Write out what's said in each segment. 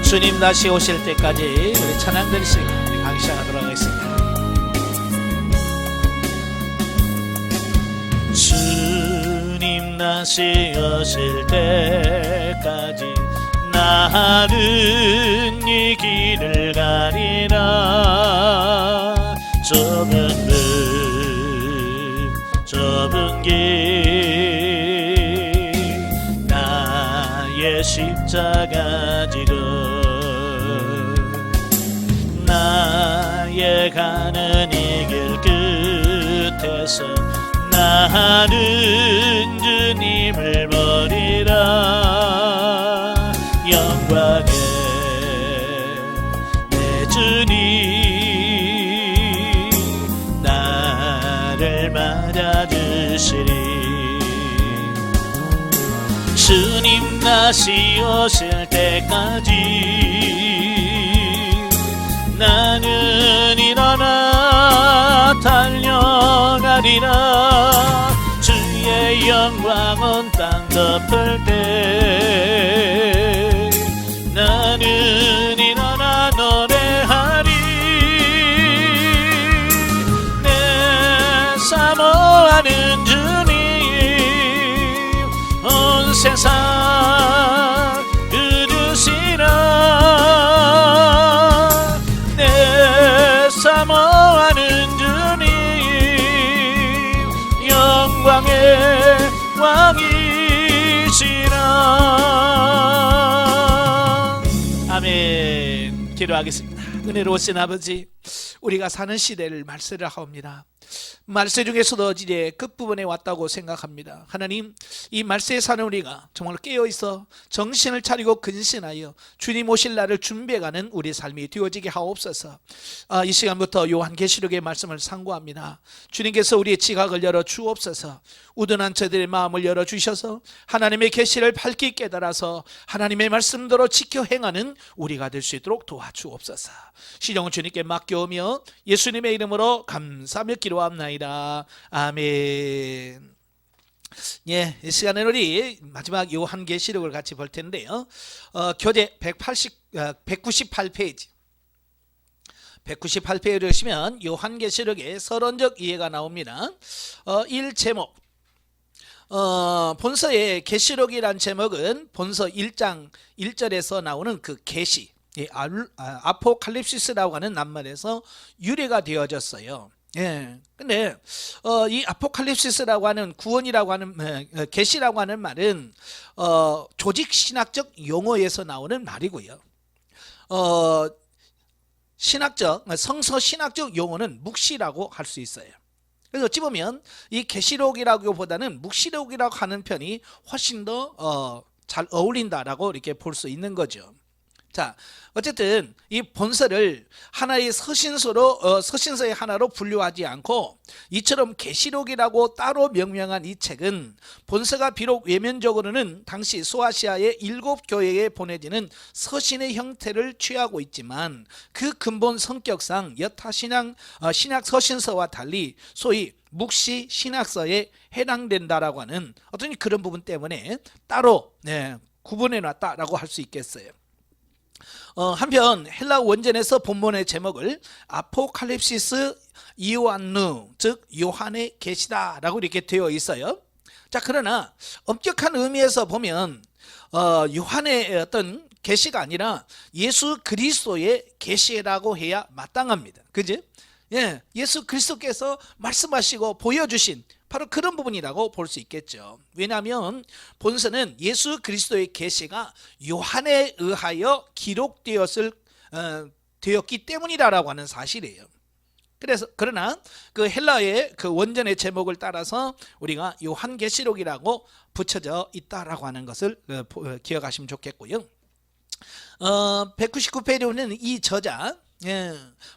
주님 다시 오실 때까지 우리 찬양 드리시고 강의 시작하도록 하겠습니다. 주님 다시 오실 때까지 나는 이 길을 가리라. 좁은 길 나의 십자가 지고 나의 가는 이 길 끝에서 나는 주님을 보리라. 영광의 내 주님 나를 맞아주시리. 주님 다시 오실 때까지 나는 일어나 달려가리라. 주의 영광 온 땅 덮을 때 나는 일어나 노래하리. 내 사모하는 주님 온 세상 이루시라. 내 사모하는 주님 영광의 왕이시라. 아멘. 기도하겠습니다. 은혜로우신 아버지, 우리가 사는 시대를 말세를 하옵니다. 말세 중에서도 이제 끝부분에 왔다고 생각합니다. 하나님, 이 말세에 사는 우리가 정말 깨어있어 정신을 차리고 근신하여 주님 오실 날을 준비해가는 우리 삶이 되어지게 하옵소서. 이 시간부터 요한계시록의 말씀을 상고합니다. 주님께서 우리의 지각을 열어 주옵소서. 우둔한 저들의 마음을 열어주셔서 하나님의 계시를 밝히 깨달아서 하나님의 말씀대로 지켜 행하는 우리가 될 수 있도록 도와주옵소서. 시종은 주님께 맡겨오며 예수님의 이름으로 감사하며 기도합나이다. 아멘. 예, 이 시간에는 우리 마지막 요한계시록을 같이 볼 텐데요. 교재 198페이지 198페이지를 보시면 요한계시록의 서론적 이해가 나옵니다. 1제목, 본서의 계시록이란 제목은 본서 1장 1절에서 나오는 그 계시, 아포칼립시스라고 하는 낱말에서 유래가 되어졌어요. 예. 근데 이 아포칼립시스라고 하는 구원이라고 하는 계시라고 하는 말은 조직 신학적 용어에서 나오는 말이고요. 신학적 성서 신학적 용어는 묵시라고 할 수 있어요. 그래서 어찌 보면 이 계시록이라기보다는 묵시록이라고 하는 편이 훨씬 더 잘 어울린다라고 이렇게 볼 수 있는 거죠. 자, 어쨌든 이 본서를 하나의 서신서의 하나로 분류하지 않고 이처럼 계시록이라고 따로 명명한 이 책은 본서가 비록 외면적으로는 당시 소아시아의 7교회에 보내지는 서신의 형태를 취하고 있지만 그 근본 성격상 여타 신약 서신서와 달리 소위 묵시 신학서에 해당된다라고 하는 어떤 그런 부분 때문에 따로 구분해 놨다라고 할 수 있겠어요. 한편 헬라 원전에서 본문의 제목을 아포칼립시스 이오안누, 즉 요한의 계시다라고 이렇게 되어 있어요. 자, 그러나 엄격한 의미에서 보면 요한의 어떤 계시가 아니라 예수 그리스도의 계시라고 해야 마땅합니다. 그죠? 예, 예수 그리스도께서 말씀하시고 보여주신 바로 그런 부분이라고 볼 수 있겠죠. 왜냐하면 본서는 예수 그리스도의 계시가 요한에 의하여 되었기 때문이라고 하는 사실이에요. 그러나 그 헬라의 그 원전의 제목을 따라서 우리가 요한계시록이라고 붙여져 있다라고 하는 것을 기억하시면 좋겠고요. 199페이지에 보면 이 저자,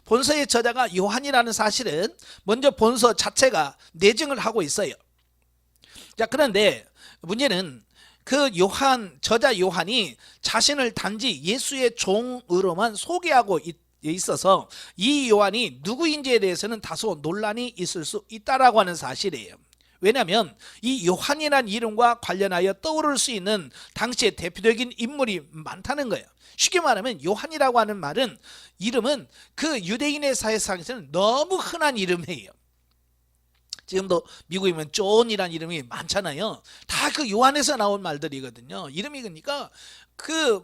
본서의 저자가 요한이라는 사실은 먼저 본서 자체가 내증을 하고 있어요. 자, 그런데 문제는 그 저자 요한이 자신을 단지 예수의 종으로만 소개하고 있어서 이 요한이 누구인지에 대해서는 다소 논란이 있을 수 있다라고 하는 사실이에요. 왜냐하면 이 요한이라는 이름과 관련하여 떠오를 수 있는 당시의 대표적인 인물이 많다는 거예요. 쉽게 말하면 요한이라고 하는 말은, 이름은 그 유대인의 사회상에서는 너무 흔한 이름이에요. 지금도 미국이면 존이라는 이름이 많잖아요. 다 그 요한에서 나온 말들이거든요. 이름이 그러니까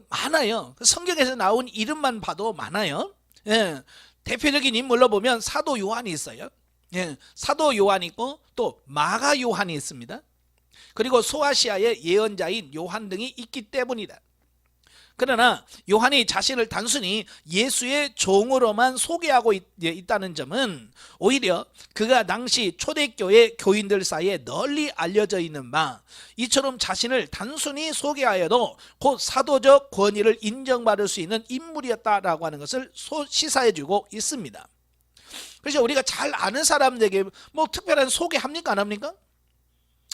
많아요. 성경에서 나온 이름만 봐도 많아요. 예, 대표적인 인물로 보면 사도 요한이 있어요. 예, 사도 요한이 있고 또 마가 요한이 있습니다. 그리고 소아시아의 예언자인 요한 등이 있기 때문이다. 그러나 요한이 자신을 단순히 예수의 종으로만 소개하고 있다는 점은 오히려 그가 당시 초대교회 교인들 사이에 널리 알려져 있는 바, 이처럼 자신을 단순히 소개하여도 곧 사도적 권위를 인정받을 수 있는 인물이었다라고 하는 것을 시사해주고 있습니다. 그래서 우리가 잘 아는 사람들에게 뭐 특별한 소개합니까? 안 합니까?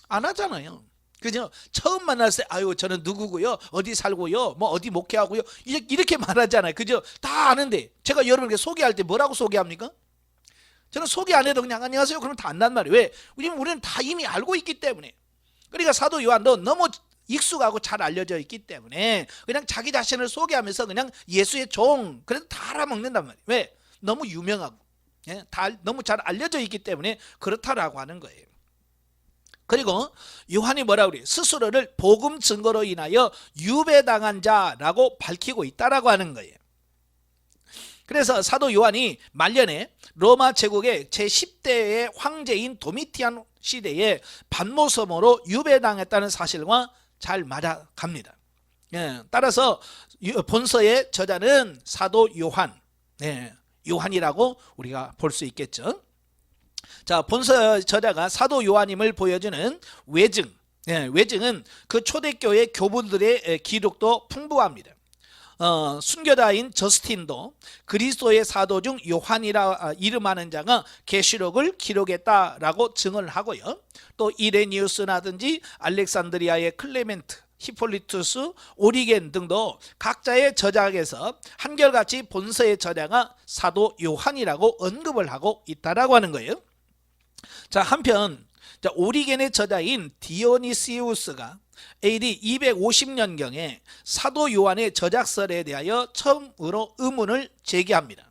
안 하잖아요. 그죠? 처음 만났을 때 아유 저는 누구고요, 어디 살고요, 뭐 어디 목회하고요, 이렇게 말하잖아요. 그죠? 다 아는데 제가 여러분에게 소개할 때 뭐라고 소개합니까? 저는 소개 안 해도 그냥 안녕하세요 그러면 다 안단 말이에요. 왜? 우리는 다 이미 알고 있기 때문에. 그러니까 사도 요한도 너무 익숙하고 잘 알려져 있기 때문에 그냥 자기 자신을 소개하면서 그냥 예수의 종, 그래도 다 알아먹는단 말이에요. 왜? 너무 유명하고, 예? 다 너무 잘 알려져 있기 때문에 그렇다라고 하는 거예요. 그리고 요한이 뭐라고 그래요? 스스로를 복음 증거로 인하여 유배당한 자라고 밝히고 있다라고 하는 거예요. 그래서 사도 요한이 말년에 로마 제국의 제10대의 황제인 도미티안 시대에 반모섬으로 유배당했다는 사실과 잘 맞아갑니다. 예, 따라서 본서의 저자는 사도 요한, 요한이라고 우리가 볼 수 있겠죠. 자, 본서 저자가 사도 요한임을 보여주는 외증, 외증은 그 초대교회 교부들의 기록도 풍부합니다. 순교자인 저스틴도 그리스도의 사도 중 요한이라 이름하는 자가 계시록을 기록했다라고 증언을 하고요. 또 이레니우스라든지 알렉산드리아의 클레멘트, 히폴리투스, 오리겐 등도 각자의 저작에서 한결같이 본서의 저자가 사도 요한이라고 언급을 하고 있다라고 하는 거예요. 자, 한편 오리겐의 저자인 디오니시우스가 AD 250년경에 사도 요한의 저작설에 대하여 처음으로 의문을 제기합니다.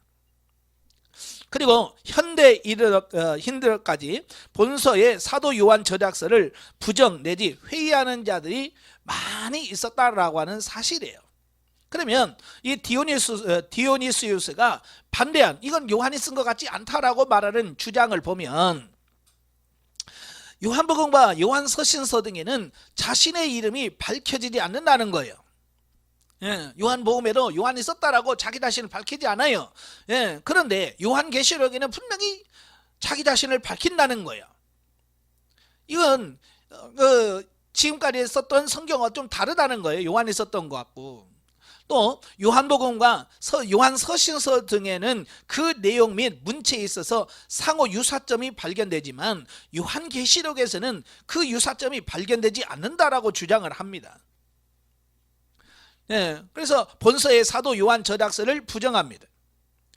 그리고 현대 이르러까지 본서의 사도 요한 저작설을 부정 내지 회의하는 자들이 많이 있었다라고 하는 사실이에요. 그러면 이 디오니시우스가 반대한, 이건 요한이 쓴 것 같지 않다라고 말하는 주장을 보면, 요한복음과 요한서신서 등에는 자신의 이름이 밝혀지지 않는다는 거예요. 요한복음에도 요한이 썼다라고 자기 자신을 밝히지 않아요. 그런데 요한계시록에는 분명히 자기 자신을 밝힌다는 거예요. 이건 지금까지 썼던 성경과 좀 다르다는 거예요. 요한이 썼던 것 같고. 또 요한복음과 요한서신서 등에는 그 내용 및 문체에 있어서 상호 유사점이 발견되지만 요한계시록에서는 그 유사점이 발견되지 않는다라고 주장을 합니다. 그래서 본서의 사도 요한 저작서를 부정합니다.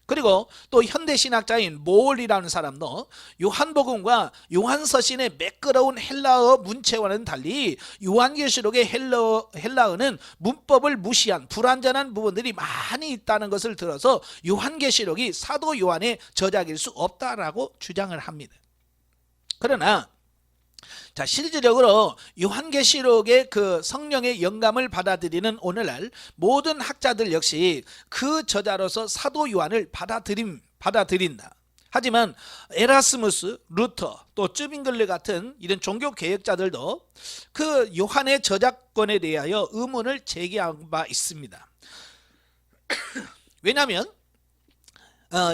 그리고 또 현대신학자인 모올이라는 사람도 요한복음과 요한서신의 매끄러운 헬라어 문체와는 달리 요한계시록의 헬라어는 문법을 무시한 불완전한 부분들이 많이 있다는 것을 들어서 요한계시록이 사도 요한의 저작일 수 없다라고 주장을 합니다. 그러나 자, 실질적으로 요한계시록의 그 성령의 영감을 받아들이는 오늘날 모든 학자들 역시 그 저자로서 사도 요한을 받아들인다. 하지만 에라스무스, 루터, 또 쯔빙글르 같은 이런 종교 개혁자들도 그 요한의 저작권에 대하여 의문을 제기한 바 있습니다. 왜냐하면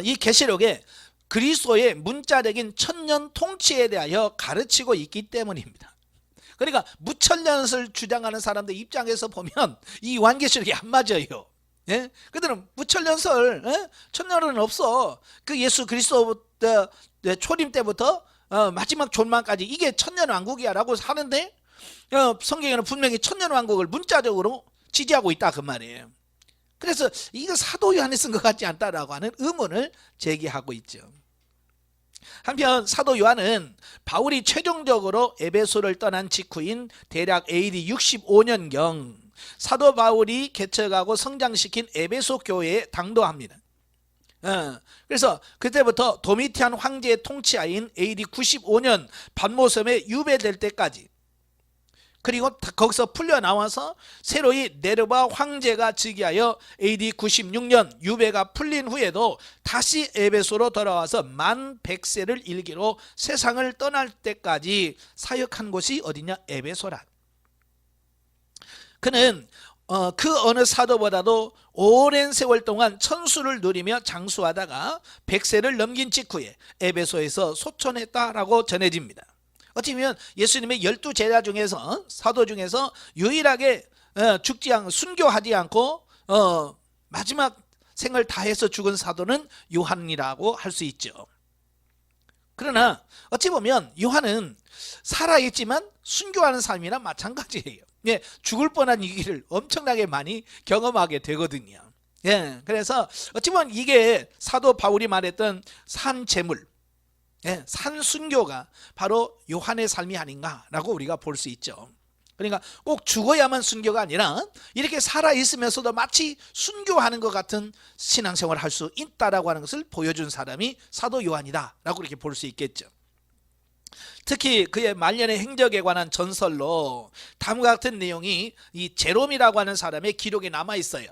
이 계시록에 그리스도의 문자적인 천년 통치에 대하여 가르치고 있기 때문입니다. 그러니까 무천년을 주장하는 사람들 입장에서 보면 이 요한계시록이 안 맞아요. 그들은 무천년설, 천년은 없어. 그 예수 그리스도 초림 때부터 마지막 존망까지 이게 천년왕국이야 라고 하는데 성경에는 분명히 천년왕국을 문자적으로 지지하고 있다 그 말이에요. 그래서 이거 사도 요한이 쓴 것 같지 않다라고 하는 의문을 제기하고 있죠. 한편 사도 요한은 바울이 최종적으로 에베소를 떠난 직후인 대략 AD 65년경 사도 바울이 개척하고 성장시킨 에베소 교회에 당도합니다. 그래서 그때부터 도미티안 황제의 통치하인 AD 95년 반모섬에 유배될 때까지, 그리고 거기서 풀려나와서 새로이 네르바 황제가 즉위하여 AD 96년 유배가 풀린 후에도 다시 에베소로 돌아와서 만 100세를 일기로 세상을 떠날 때까지 사역한 곳이 어디냐? 에베소라. 그는 그 어느 사도보다도 오랜 세월 동안 천수를 누리며 장수하다가 100세를 넘긴 직후에 에베소에서 소천했다라고 전해집니다. 어찌보면 예수님의 12제자 중에서, 사도 중에서 유일하게 순교하지 않고 마지막 생을 다해서 죽은 사도는 요한이라고 할 수 있죠. 그러나 어찌 보면 요한은 살아있지만 순교하는 삶이랑 마찬가지예요. 예, 죽을 뻔한 이 길을 엄청나게 많이 경험하게 되거든요. 예, 그래서 어찌 보면 이게 사도 바울이 말했던 산재물, 예, 산순교가 바로 요한의 삶이 아닌가라고 우리가 볼 수 있죠. 그러니까 꼭 죽어야만 순교가 아니라 이렇게 살아있으면서도 마치 순교하는 것 같은 신앙생활을 할 수 있다라고 하는 것을 보여준 사람이 사도 요한이다라고 이렇게 볼 수 있겠죠. 특히 그의 말년의 행적에 관한 전설로 다음과 같은 내용이 이 제롬이라고 하는 사람의 기록에 남아 있어요.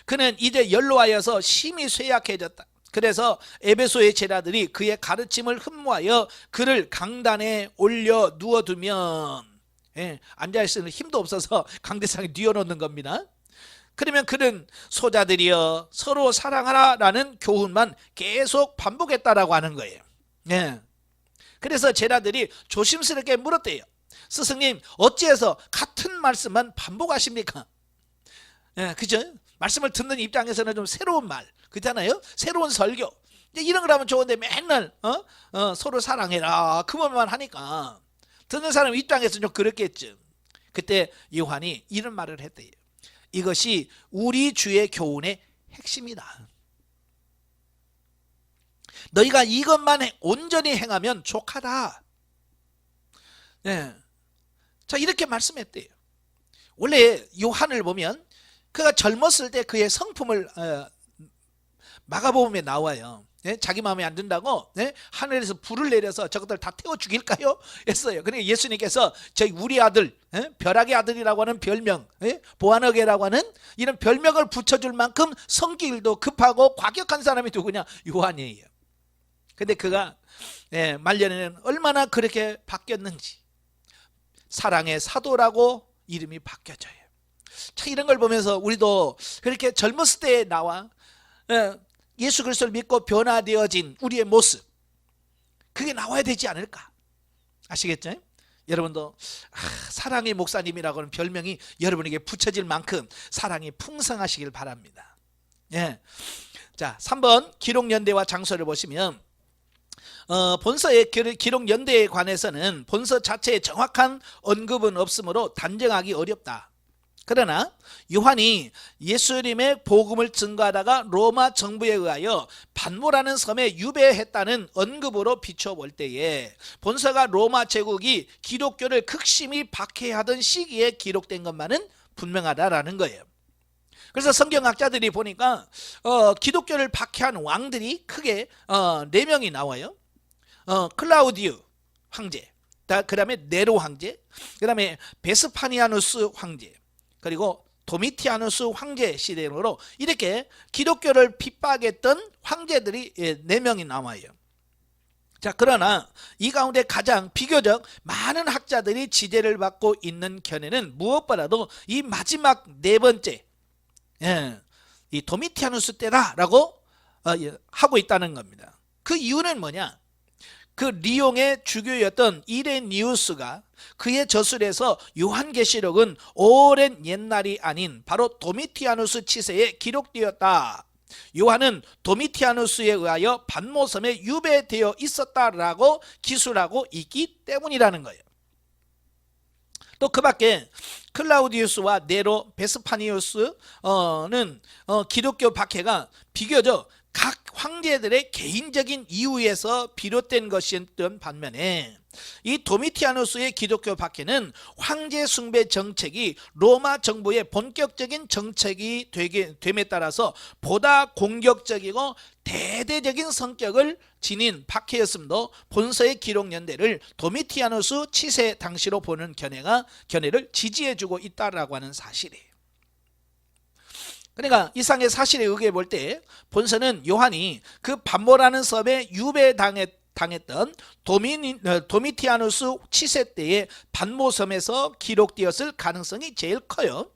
그는 이제 연로하여서 심히 쇠약해졌다. 그래서 에베소의 제자들이 그의 가르침을 흠모하여 그를 강단에 올려 누워두면, 앉아있을 힘도 없어서 강대상에 뉘어놓는 겁니다. 그러면 그는 소자들이여 서로 사랑하라 라는 교훈만 계속 반복했다라고 하는 거예요. 그래서 제자들이 조심스럽게 물었대요. 스승님, 어찌해서 같은 말씀만 반복하십니까? 그죠? 말씀을 듣는 입장에서는 좀 새로운 말, 그렇잖아요? 새로운 설교, 이런 걸 하면 좋은데 맨날 서로 사랑해라 그 말만 하니까 듣는 사람 입장에서는 좀 그렇겠죠. 그때 요한이 이런 말을 했대요. 이것이 우리 주의 교훈의 핵심이다. 너희가 이것만 온전히 행하면 족하다. 자, 이렇게 말씀했대요. 원래 요한을 보면 그가 젊었을 때 그의 성품을 마가복음에 나와요. 자기 마음에 안 든다고 하늘에서 불을 내려서 저것들 다 태워 죽일까요? 했어요. 그러니까 예수님께서 저희 우리 아들, 벼락의 아들이라고 하는 별명, 보아너게라고 하는 이런 별명을 붙여줄 만큼 성질도 급하고 과격한 사람이 누구냐? 요한이에요. 근데 그가 말년에는 얼마나 그렇게 바뀌었는지 사랑의 사도라고 이름이 바뀌어져요. 참 이런 걸 보면서 우리도 그렇게 젊었을 때 나와 예수 그리스도를 믿고 변화되어진 우리의 모습, 그게 나와야 되지 않을까? 아시겠죠? 여러분도 사랑의 목사님이라고 하는 별명이 여러분에게 붙여질 만큼 사랑이 풍성하시길 바랍니다. 자, 3번 기록 연대와 장소를 보시면 본서의 기록 연대에 관해서는 본서 자체에 정확한 언급은 없으므로 단정하기 어렵다. 그러나 요한이 예수님의 복음을 증거하다가 로마 정부에 의하여 반모라는 섬에 유배했다는 언급으로 비춰볼 때에 본서가 로마 제국이 기독교를 극심히 박해하던 시기에 기록된 것만은 분명하다라는 거예요. 그래서 성경학자들이 보니까 기독교를 박해한 왕들이 크게 4명이 나와요. 클라우디우 황제, 그 다음에 네로 황제, 그 다음에 베스파니아누스 황제, 그리고 도미티아누스 황제 시대로 이렇게 기독교를 핍박했던 황제들이 4명이 나와요. 자, 그러나 이 가운데 가장 비교적 많은 학자들이 지대를 받고 있는 견해는 무엇보다도 이 마지막 4번째, 이 도미티아누스 때다라고 하고 있다는 겁니다. 그 이유는 뭐냐? 그 리옹의 주교였던 이레니우스가 그의 저술에서 요한계시록은 오랜 옛날이 아닌 바로 도미티아누스 치세에 기록되었다. 요한은 도미티아누스에 의하여 반모섬에 유배되어 있었다라고 기술하고 있기 때문이라는 거예요. 또 그 밖에 클라우디우스와 네로, 베스파니우스는 기독교 박해가 비교적 각 황제들의 개인적인 이유에서 비롯된 것이었던 반면에 이 도미티아누스의 기독교 박해는 황제 숭배 정책이 로마 정부의 본격적인 정책이 됨에 따라서 보다 공격적이고 대대적인 성격을 지닌 박해였음도 본서의 기록 연대를 도미티아누스 치세 당시로 보는 견해를 지지해주고 있다라고 하는 사실이에요. 그러니까 이상의 사실에 의해 볼 때 본서는 요한이 그 반모라는 섬에 유배당했던 도미티아누스 치세 때의 반모섬에서 기록되었을 가능성이 제일 커요.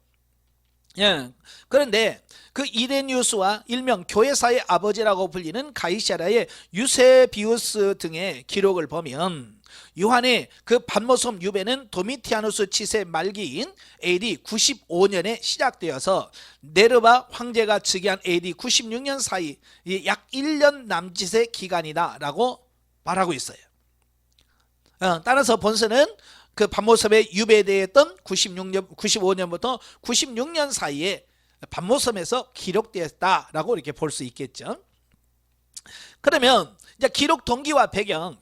예. 그런데 그 이레니우스와 일명 교회사의 아버지라고 불리는 가이사랴의 유세비우스 등의 기록을 보면 요한의 그 반모섬 유배는 도미티아누스 치세 말기인 AD 95년에 시작되어서 네르바 황제가 즉위한 AD 96년 사이 약 1년 남짓의 기간이다 라고 말하고 있어요. 따라서 본서는 그 반모섬에 유배되었던 95년부터 96년 사이에 반모섬에서 기록되었다라고 이렇게 볼 수 있겠죠. 그러면 이제 기록 동기와 배경,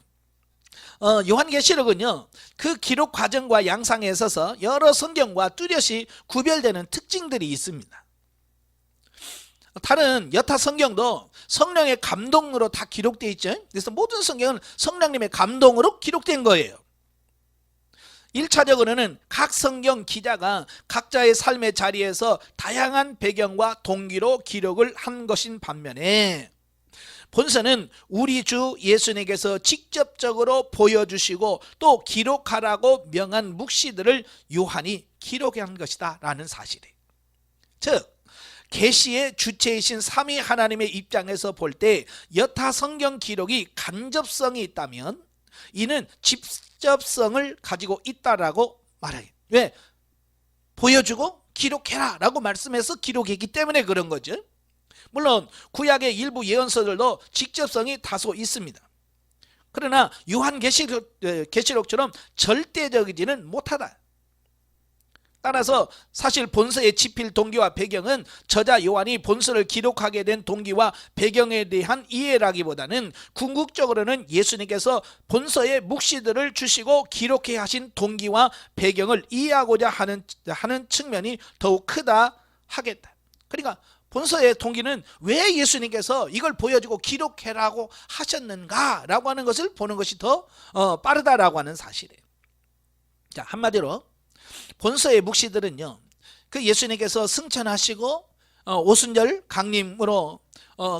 요한계시록은요 그 기록 과정과 양상에 있어서 여러 성경과 뚜렷이 구별되는 특징들이 있습니다. 다른 여타 성경도 성령의 감동으로 다 기록되어 있죠. 그래서 모든 성경은 성령님의 감동으로 기록된 거예요. 1차적으로는 각 성경 기자가 각자의 삶의 자리에서 다양한 배경과 동기로 기록을 한 것인 반면에 본서는 우리 주 예수님께서 직접적으로 보여주시고 또 기록하라고 명한 묵시들을 요한이 기록한 것이다 라는 사실이에요. 즉 계시의 주체이신 삼위 하나님의 입장에서 볼 때 여타 성경 기록이 간접성이 있다면 이는 직접성을 가지고 있다라고 말해요. 왜? 보여주고 기록해라 라고 말씀해서 기록했기 때문에 그런 거죠. 물론 구약의 일부 예언서들도 직접성이 다소 있습니다. 그러나 요한계시록처럼 절대적이지는 못하다. 따라서 사실 본서의 집필 동기와 배경은 저자 요한이 본서를 기록하게 된 동기와 배경에 대한 이해라기보다는 궁극적으로는 예수님께서 본서의 묵시들을 주시고 기록해 하신 동기와 배경을 이해하고자 하는 측면이 더욱 크다 하겠다. 그러니까 본서의 동기는 왜 예수님께서 이걸 보여주고 기록해라고 하셨는가라고 하는 것을 보는 것이 더 빠르다라고 하는 사실이에요. 자, 한마디로 본서의 묵시들은요 그 예수님께서 승천하시고 오순절 강림으로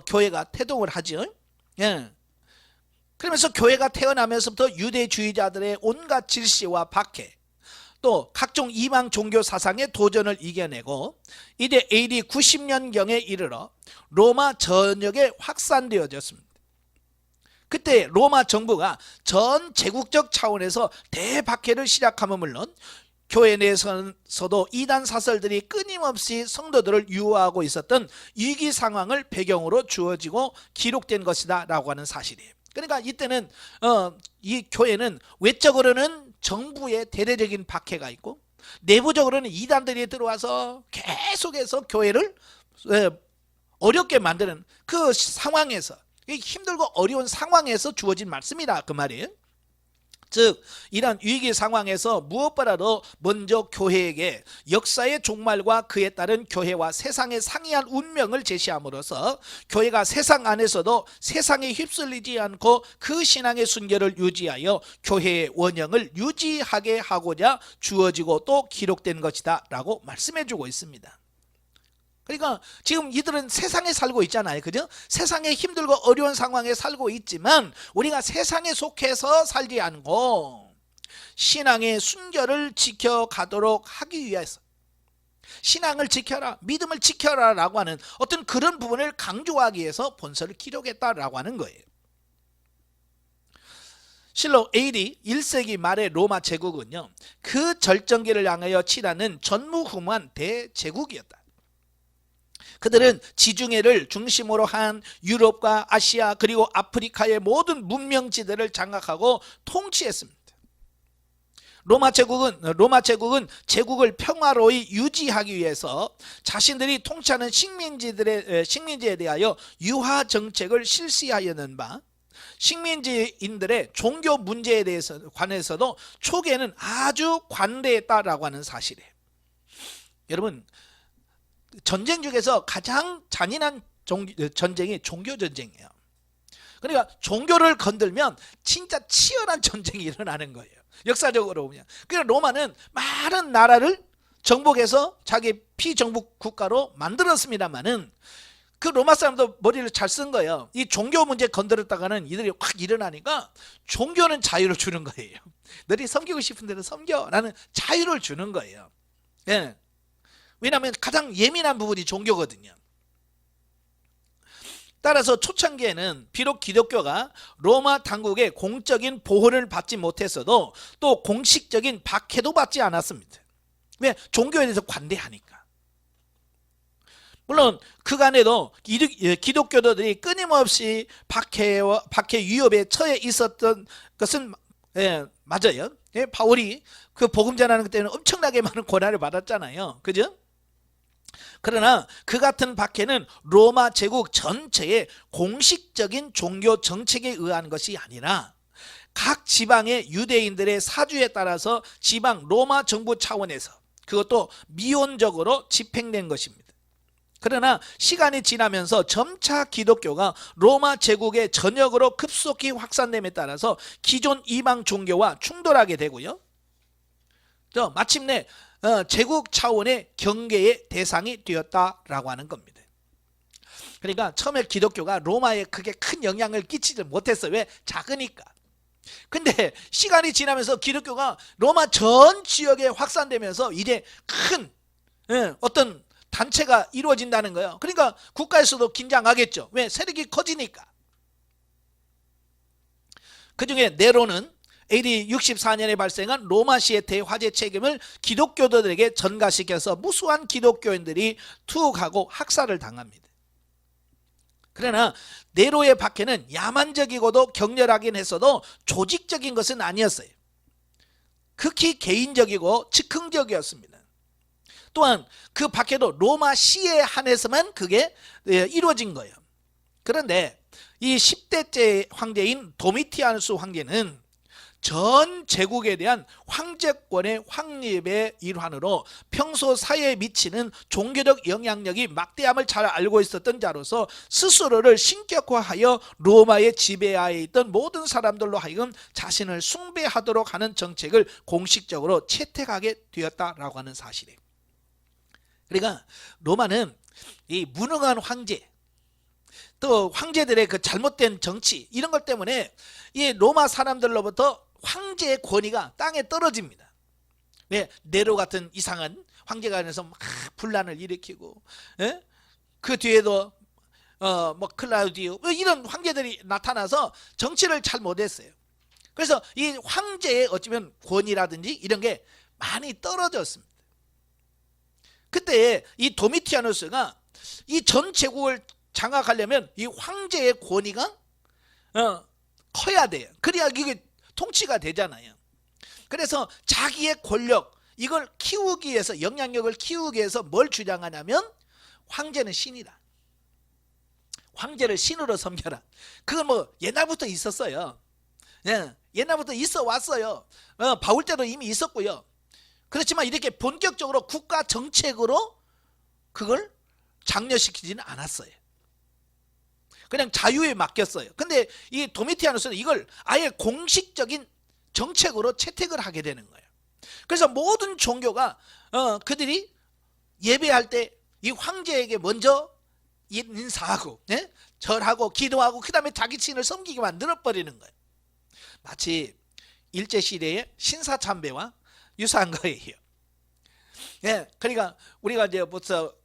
교회가 태동을 하죠. 예. 그러면서 교회가 태어나면서부터 유대주의자들의 온갖 질시와 박해, 또 각종 이방 종교 사상의 도전을 이겨내고 이제 AD 90년경에 이르러 로마 전역에 확산되어졌습니다. 그때 로마 정부가 전 제국적 차원에서 대박해를 시작하면 물론 교회 내에서도 이단 사설들이 끊임없이 성도들을 유혹하고 있었던 위기 상황을 배경으로 주어지고 기록된 것이다 라고 하는 사실이에요. 그러니까 이때는 이 교회는 외적으로는 정부의 대대적인 박해가 있고 내부적으로는 이단들이 들어와서 계속해서 교회를 어렵게 만드는 그 상황에서, 힘들고 어려운 상황에서 주어진 말씀이다 그 말이에요. 즉 이런 위기 상황에서 무엇보다도 먼저 교회에게 역사의 종말과 그에 따른 교회와 세상의 상이한 운명을 제시함으로써 교회가 세상 안에서도 세상에 휩쓸리지 않고 그 신앙의 순결을 유지하여 교회의 원형을 유지하게 하고자 주어지고 또 기록된 것이다 라고 말씀해 주고 있습니다. 그러니까 지금 이들은 세상에 살고 있잖아요. 그죠? 세상에 힘들고 어려운 상황에 살고 있지만 우리가 세상에 속해서 살지 않고 신앙의 순결을 지켜가도록 하기 위해서 신앙을 지켜라, 믿음을 지켜라 라고 하는 어떤 그런 부분을 강조하기 위해서 본서를 기록했다라고 하는 거예요. 실로 AD 1세기 말의 로마 제국은요 그 절정기를 향하여 치닫는 전무후무한 대제국이었다. 그들은 지중해를 중심으로 한 유럽과 아시아 그리고 아프리카의 모든 문명지대를 장악하고 통치했습니다. 로마 제국은 제국을 평화로이 유지하기 위해서 자신들이 통치하는 식민지에 대하여 유화 정책을 실시하였는 바, 식민지인들의 종교 문제에 관해서도 초기에는 아주 관대했다라고 하는 사실이에요. 여러분, 전쟁 중에서 가장 잔인한 전쟁이 종교 전쟁이에요. 그러니까 종교를 건들면 진짜 치열한 전쟁이 일어나는 거예요. 역사적으로 보면. 그러니까 로마는 많은 나라를 정복해서 자기 피정복 국가로 만들었습니다만은 그 로마 사람도 머리를 잘 쓴 거예요. 이 종교 문제 건드렸다가는 이들이 확 일어나니까 종교는 자유를 주는 거예요. 너희 섬기고 싶은 대로 섬겨라는 자유를 주는 거예요. 예. 왜냐하면 가장 예민한 부분이 종교거든요. 따라서 초창기에는 비록 기독교가 로마 당국의 공적인 보호를 받지 못했어도 또 공식적인 박해도 받지 않았습니다. 왜? 종교에 대해서 관대하니까. 물론 그간에도 기독교도들이 끊임없이 박해 위협에 처해 있었던 것은 맞아요. 바울이 그 복음 전하는 것 때문에 엄청나게 많은 고난을 받았잖아요. 그죠? 그러나 그 같은 박해는 로마 제국 전체의 공식적인 종교 정책에 의한 것이 아니라 각 지방의 유대인들의 사주에 따라서 지방 로마 정부 차원에서 그것도 미온적으로 집행된 것입니다. 그러나 시간이 지나면서 점차 기독교가 로마 제국의 전역으로 급속히 확산됨에 따라서 기존 이방 종교와 충돌하게 되고요. 마침내 제국 차원의 경계의 대상이 되었다라고 하는 겁니다. 그러니까 처음에 기독교가 로마에 크게 큰 영향을 끼치지 못했어요. 왜? 작으니까. 근데 시간이 지나면서 기독교가 로마 전 지역에 확산되면서 이제 큰 어떤 단체가 이루어진다는 거예요. 그러니까 국가에서도 긴장하겠죠. 왜? 세력이 커지니까. 그 중에 네로는 AD 64년에 발생한 로마시의 대화재 책임을 기독교도들에게 전가시켜서 무수한 기독교인들이 투옥하고 학살을 당합니다. 그러나 네로의 박해는 야만적이고도 격렬하긴 했어도 조직적인 것은 아니었어요. 극히 개인적이고 즉흥적이었습니다. 또한 그 박해도 로마시에 한해서만 그게 이루어진 거예요. 그런데 이 10대째 황제인 도미티아누스 황제는 전 제국에 대한 황제권의 확립의 일환으로 평소 사회에 미치는 종교적 영향력이 막대함을 잘 알고 있었던 자로서 스스로를 신격화하여 로마의 지배하에 있던 모든 사람들로 하여금 자신을 숭배하도록 하는 정책을 공식적으로 채택하게 되었다라고 하는 사실이에요. 그러니까 로마는 이 무능한 황제, 또 황제들의 그 잘못된 정치 이런 것 때문에 이 로마 사람들로부터 황제의 권위가 땅에 떨어집니다. 왜? 네로 같은 이상한 황제가 안에서 막 분란을 일으키고, 그 뒤에도 뭐 클라우디오 이런 황제들이 나타나서 정치를 잘 못했어요. 그래서 이 황제의 어쩌면 권위라든지 이런 게 많이 떨어졌습니다. 그때 이 도미티아누스가 이 전 제국을 장악하려면 이 황제의 권위가 커야 돼요. 그래야 이게 통치가 되잖아요. 그래서 자기의 권력 이걸 키우기 위해서, 영향력을 키우기 위해서 뭘 주장하냐면 황제는 신이다. 황제를 신으로 섬겨라. 그건 뭐 옛날부터 있었어요. 옛날부터 있어 왔어요. 바울 때도 이미 있었고요. 그렇지만 이렇게 본격적으로 국가 정책으로 그걸 장려시키지는 않았어요. 그냥 자유에 맡겼어요. 근데 이 도미티아누스는 이걸 아예 공식적인 정책으로 채택을 하게 되는 거예요. 그래서 모든 종교가 그들이 예배할 때 이 황제에게 먼저 인사하고 절하고 기도하고 그 다음에 자기 신을 섬기게 만들어버리는 거예요. 마치 일제시대의 신사참배와 유사한 거예요. 그러니까 우리가 이제 벌써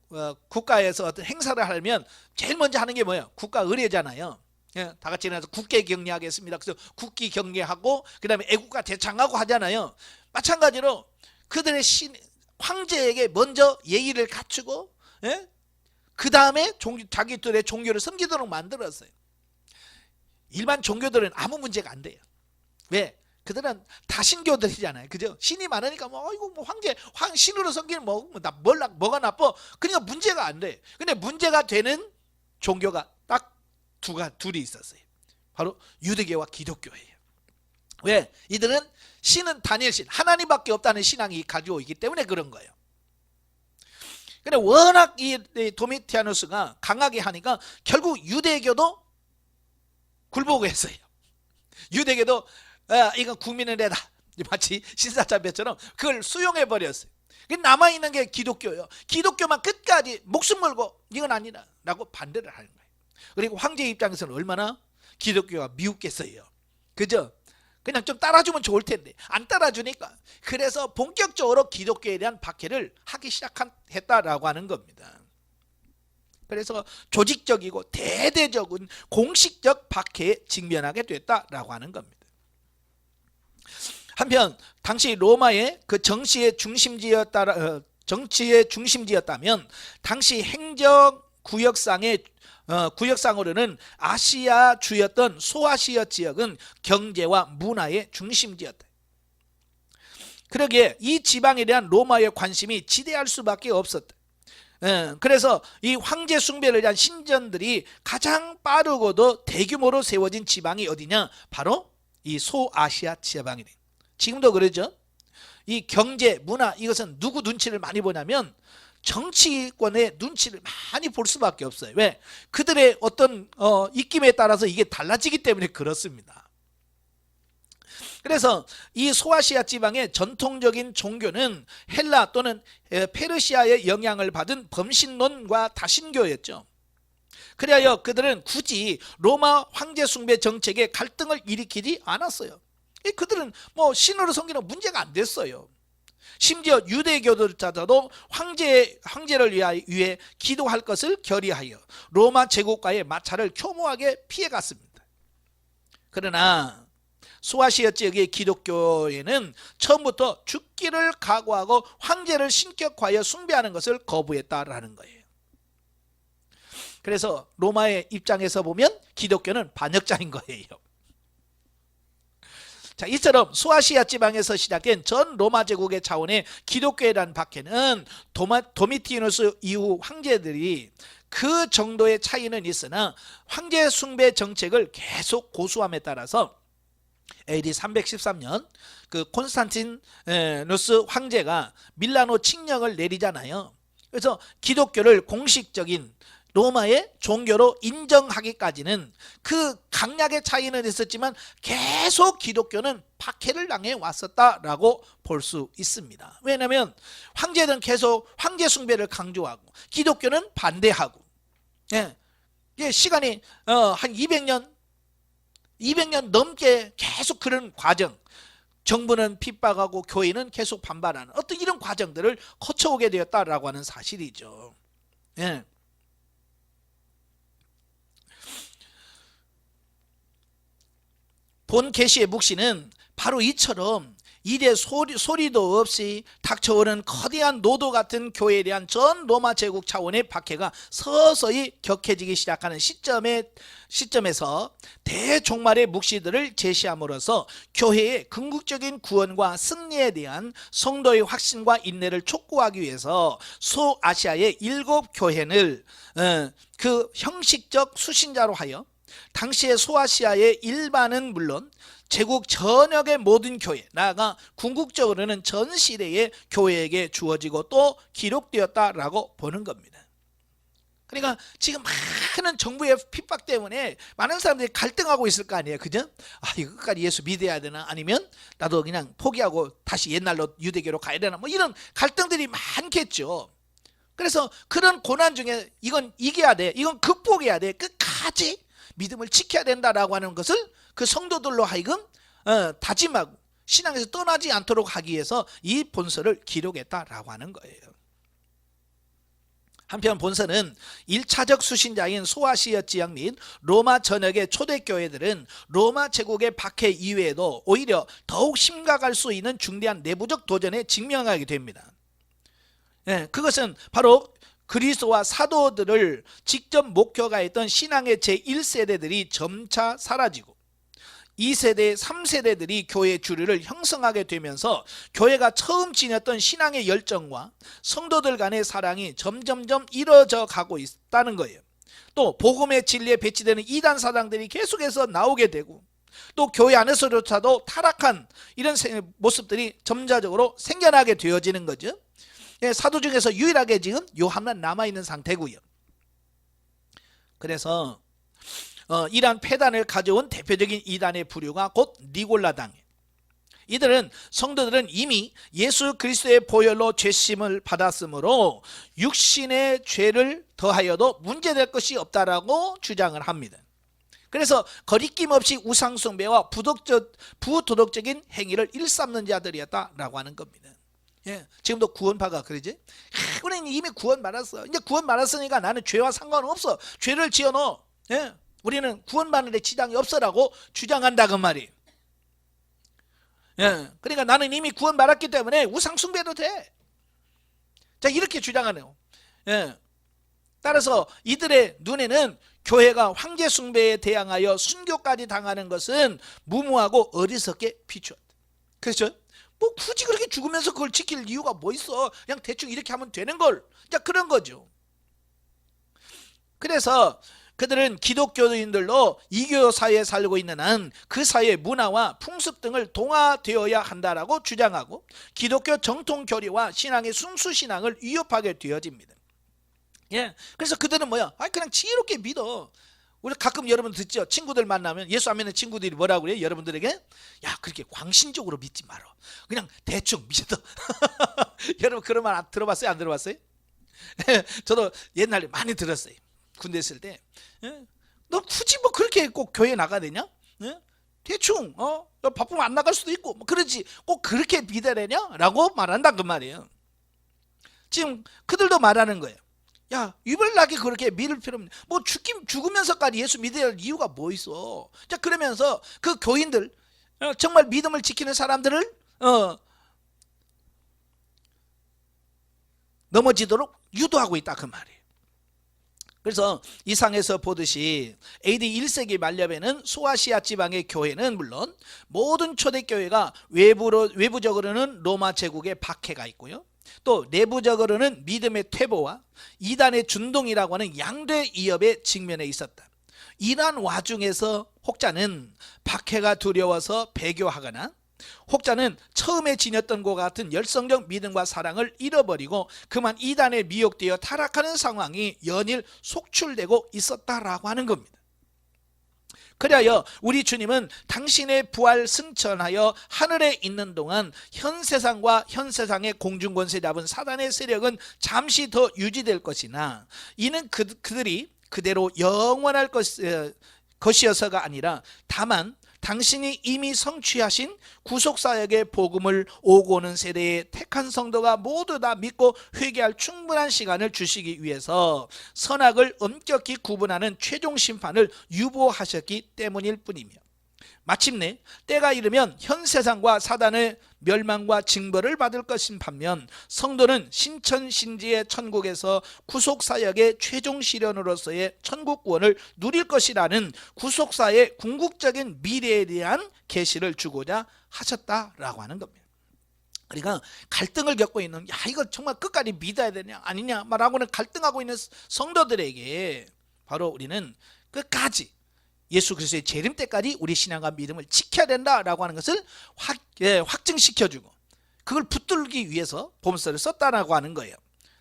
국가에서 어떤 행사를 하려면 제일 먼저 하는 게 뭐예요? 국가 의례잖아요. 다 같이 일어나서 국회 경례하겠습니다. 그래서 국기 경례하고 그 다음에 애국가 대창하고 하잖아요. 마찬가지로 그들의 황제에게 먼저 예의를 갖추고 그 다음에 자기들의 종교를 섬기도록 만들었어요. 일반 종교들은 아무 문제가 안 돼요. 왜? 그들은 다신교들이잖아요. 그죠? 신이 많으니까 뭐 이거 뭐 신으로 섬기는 뭐가 나빠? 그러니까 문제가 안 돼. 근데 문제가 되는 종교가 딱 둘이 있었어요. 바로 유대교와 기독교예요. 왜? 이들은 신은 단일신, 하나님밖에 없다는 신앙이 가지고 있기 때문에 그런 거예요. 근데 워낙 이 도미티아누스가 강하게 하니까 결국 유대교도 굴복했어요. 유대교도 이건 국민의 내다, 마치 신사참배처럼 그걸 수용해 버렸어요. 남아있는 게 기독교예요. 기독교만 끝까지 목숨 걸고 이건 아니다 라고 반대를 하는 거예요. 그리고 황제 입장에서는 얼마나 기독교가 미웠겠어요. 그죠? 그냥 좀 따라주면 좋을 텐데 안 따라주니까, 그래서 본격적으로 기독교에 대한 박해를 하기 시작했다라고 하는 겁니다. 그래서 조직적이고 대대적인 공식적 박해에 직면하게 됐다라고 하는 겁니다. 한편 당시 로마의 그 정치의 중심지였다면 당시 행정구역상의 구역상으로는 아시아주였던 소아시아 지역은 경제와 문화의 중심지였다. 그러기에 이 지방에 대한 로마의 관심이 지대할 수밖에 없었다. 그래서 이 황제 숭배를 위한 신전들이 가장 빠르고도 대규모로 세워진 지방이 어디냐? 바로 이 소아시아 지방이네. 지금도 그러죠. 이 경제, 문화, 이것은 누구 눈치를 많이 보냐면 정치권의 눈치를 많이 볼 수밖에 없어요. 왜? 그들의 어떤 입김에 따라서 이게 달라지기 때문에 그렇습니다. 그래서 이 소아시아 지방의 전통적인 종교는 헬라 또는 페르시아의 영향을 받은 범신론과 다신교였죠. 그래야 그들은 굳이 로마 황제 숭배 정책에 갈등을 일으키지 않았어요. 그들은 뭐 신으로 섬기는 문제가 안 됐어요. 심지어 유대교도자도 황제를 위해 기도할 것을 결의하여 로마 제국과의 마찰을 교묘하게 피해갔습니다. 그러나 소아시아 지역의 기독교에는 처음부터 죽기를 각오하고 황제를 신격화하여 숭배하는 것을 거부했다라는 거예요. 그래서 로마의 입장에서 보면 기독교는 반역자인 거예요. 자, 이처럼 소아시아 지방에서 시작된 전 로마 제국의 차원의 기독교에 대한 박해는 도미티누스 이후 황제들이 그 정도의 차이는 있으나 황제 숭배 정책을 계속 고수함에 따라서 AD 313년 그 콘스탄티누스 황제가 밀라노 칙령을 내리잖아요. 그래서 기독교를 공식적인 로마의 종교로 인정하기까지는 그 강약의 차이는 있었지만 계속 기독교는 박해를 당해 왔었다라고 볼 수 있습니다. 왜냐하면 황제는 계속 황제 숭배를 강조하고 기독교는 반대하고, 시간이 한 200년 넘게 계속 그런 과정, 정부는 핍박하고 교회는 계속 반발하는 어떤 이런 과정들을 거쳐오게 되었다라고 하는 사실이죠. 본 계시의 묵시는 바로 이처럼 이래 소리도 없이 닥쳐오는 거대한 노도 같은 교회에 대한 전 로마 제국 차원의 박해가 서서히 격해지기 시작하는 시점에서 대종말의 묵시들을 제시함으로써 교회의 궁극적인 구원과 승리에 대한 성도의 확신과 인내를 촉구하기 위해서 소아시아의 7교회를 그 형식적 수신자로 하여 당시의 소아시아의 일반은 물론 제국 전역의 모든 교회, 나아가 궁극적으로는 전 시대의 교회에게 주어지고 또 기록되었다라고 보는 겁니다. 그러니까 지금 많은 정부의 핍박 때문에 많은 사람들이 갈등하고 있을 거 아니에요. 그죠? 이거 끝까지 예수 믿어야 되나? 아니면 나도 그냥 포기하고 다시 옛날로 유대교로 가야 되나? 뭐 이런 갈등들이 많겠죠. 그래서 그런 고난 중에 이건 이겨야 돼, 이건 극복해야 돼, 끝까지 믿음을 지켜야 된다라고 하는 것을 그 성도들로 하여금 다짐하고 신앙에서 떠나지 않도록 하기 위해서 이 본서를 기록했다라고 하는 거예요. 한편 본서는 1차적 수신자인 소아시아 지역 및 로마 전역의 초대교회들은 로마 제국의 박해 이외에도 오히려 더욱 심각할 수 있는 중대한 내부적 도전에 직면하게 됩니다. 그것은 바로 그리스도와 사도들을 직접 목표가 했던 신앙의 제1세대들이 점차 사라지고 2세대, 3세대들이 교회의 주류를 형성하게 되면서 교회가 처음 지녔던 신앙의 열정과 성도들 간의 사랑이 점점점 이뤄져 가고 있다는 거예요. 또 복음의 진리에 배치되는 이단 사당들이 계속해서 나오게 되고, 또 교회 안에서조차도 타락한 이런 모습들이 점차적으로 생겨나게 되어지는 거죠. 사도 중에서 유일하게 지금 요한만 남아있는 상태고요. 그래서 이러한 폐단을 가져온 대표적인 이단의 부류가 곧 니골라당이에요. 이들은, 성도들은 이미 예수 그리스도의 보혈로 죄심을 받았으므로 육신의 죄를 더하여도 문제될 것이 없다라고 주장을 합니다. 그래서 거리낌 없이 우상숭배와 부도덕적인 행위를 일삼는 자들이었다라고 하는 겁니다. 지금도 구원파가 그러지? 우리는 이미 구원받았어. 이제 구원받았으니까 나는 죄와 상관없어. 죄를 지어넣어. 우리는 구원받는 데 지장이 없어라고 주장한다 그 말이에요. 그러니까 나는 이미 구원받았기 때문에 우상숭배도 돼. 자, 이렇게 주장하네요. 따라서 이들의 눈에는 교회가 황제숭배에 대항하여 순교까지 당하는 것은 무모하고 어리석게 비추었다. 그렇죠? 뭐 굳이 그렇게 죽으면서 그걸 지킬 이유가 뭐 있어? 그냥 대충 이렇게 하면 되는 걸. 자, 그런 거죠. 그래서 그들은 기독교인들로 이교 사회에 살고 있는 한 그 사회의 문화와 풍습 등을 동화되어야 한다라고 주장하고, 기독교 정통 교리와 신앙의 순수 신앙을 위협하게 되어집니다. 그래서 그들은 뭐야? 그냥 지혜롭게 믿어. 우리 가끔 여러분 듣죠? 친구들 만나면, 예수 안 믿는 친구들이 뭐라고 그래요? 여러분들에게? 야, 그렇게 광신적으로 믿지 마라. 그냥 대충 믿어. 여러분 그런 말 들어봤어요? 안 들어봤어요? 저도 옛날에 많이 들었어요. 군대 있을 때. 너 굳이 뭐 그렇게 꼭 교회 나가야 되냐? 대충 바쁘면 안 나갈 수도 있고 뭐 그러지, 꼭 그렇게 믿으려냐? 라고 말한다 그 말이에요. 지금 그들도 말하는 거예요. 야, 유별나게 그렇게 믿을 필요 없네. 뭐 죽으면서까지 예수 믿어야 할 이유가 뭐 있어? 자, 그러면서 그 교인들, 정말 믿음을 지키는 사람들을 넘어지도록 유도하고 있다 그 말이에요. 그래서 이 상에서 보듯이 AD 1세기 말엽에는 소아시아 지방의 교회는 물론 모든 초대교회가 외부적으로는 로마 제국의 박해가 있고요, 또 내부적으로는 믿음의 퇴보와 이단의 준동이라고 하는 양대 위협에 직면해 있었다. 이러한 와중에서 혹자는 박해가 두려워서 배교하거나, 혹자는 처음에 지녔던 것과 같은 열성적 믿음과 사랑을 잃어버리고 그만 이단에 미혹되어 타락하는 상황이 연일 속출되고 있었다라고 하는 겁니다. 그리하여 우리 주님은 당신의 부활 승천하여 하늘에 있는 동안 현 세상과 현 세상의 공중권세 잡은 사단의 세력은 잠시 더 유지될 것이나, 이는 그들이 그대로 영원할 것이어서가 아니라 다만 당신이 이미 성취하신 구속사역의 복음을 오고 오는 세대의 택한 성도가 모두 다 믿고 회개할 충분한 시간을 주시기 위해서 선악을 엄격히 구분하는 최종 심판을 유보하셨기 때문일 뿐이며, 마침내 때가 이르면 현 세상과 사단의 멸망과 징벌을 받을 것인 반면 성도는 신천신지의 천국에서 구속사역의 최종 실현으로서의 천국 구원을 누릴 것이라는 구속사의 궁극적인 미래에 대한 계시를 주고자 하셨다라고 하는 겁니다. 그러니까 갈등을 겪고 있는, 야, 이거 정말 끝까지 믿어야 되냐 아니냐 라고는 갈등하고 있는 성도들에게 바로 우리는 끝까지 예수 그리스도의 재림 때까지 우리 신앙과 믿음을 지켜야 된다라고 하는 것을 확증시켜주고, 그걸 붙들기 위해서 보험서를 썼다라고 하는 거예요.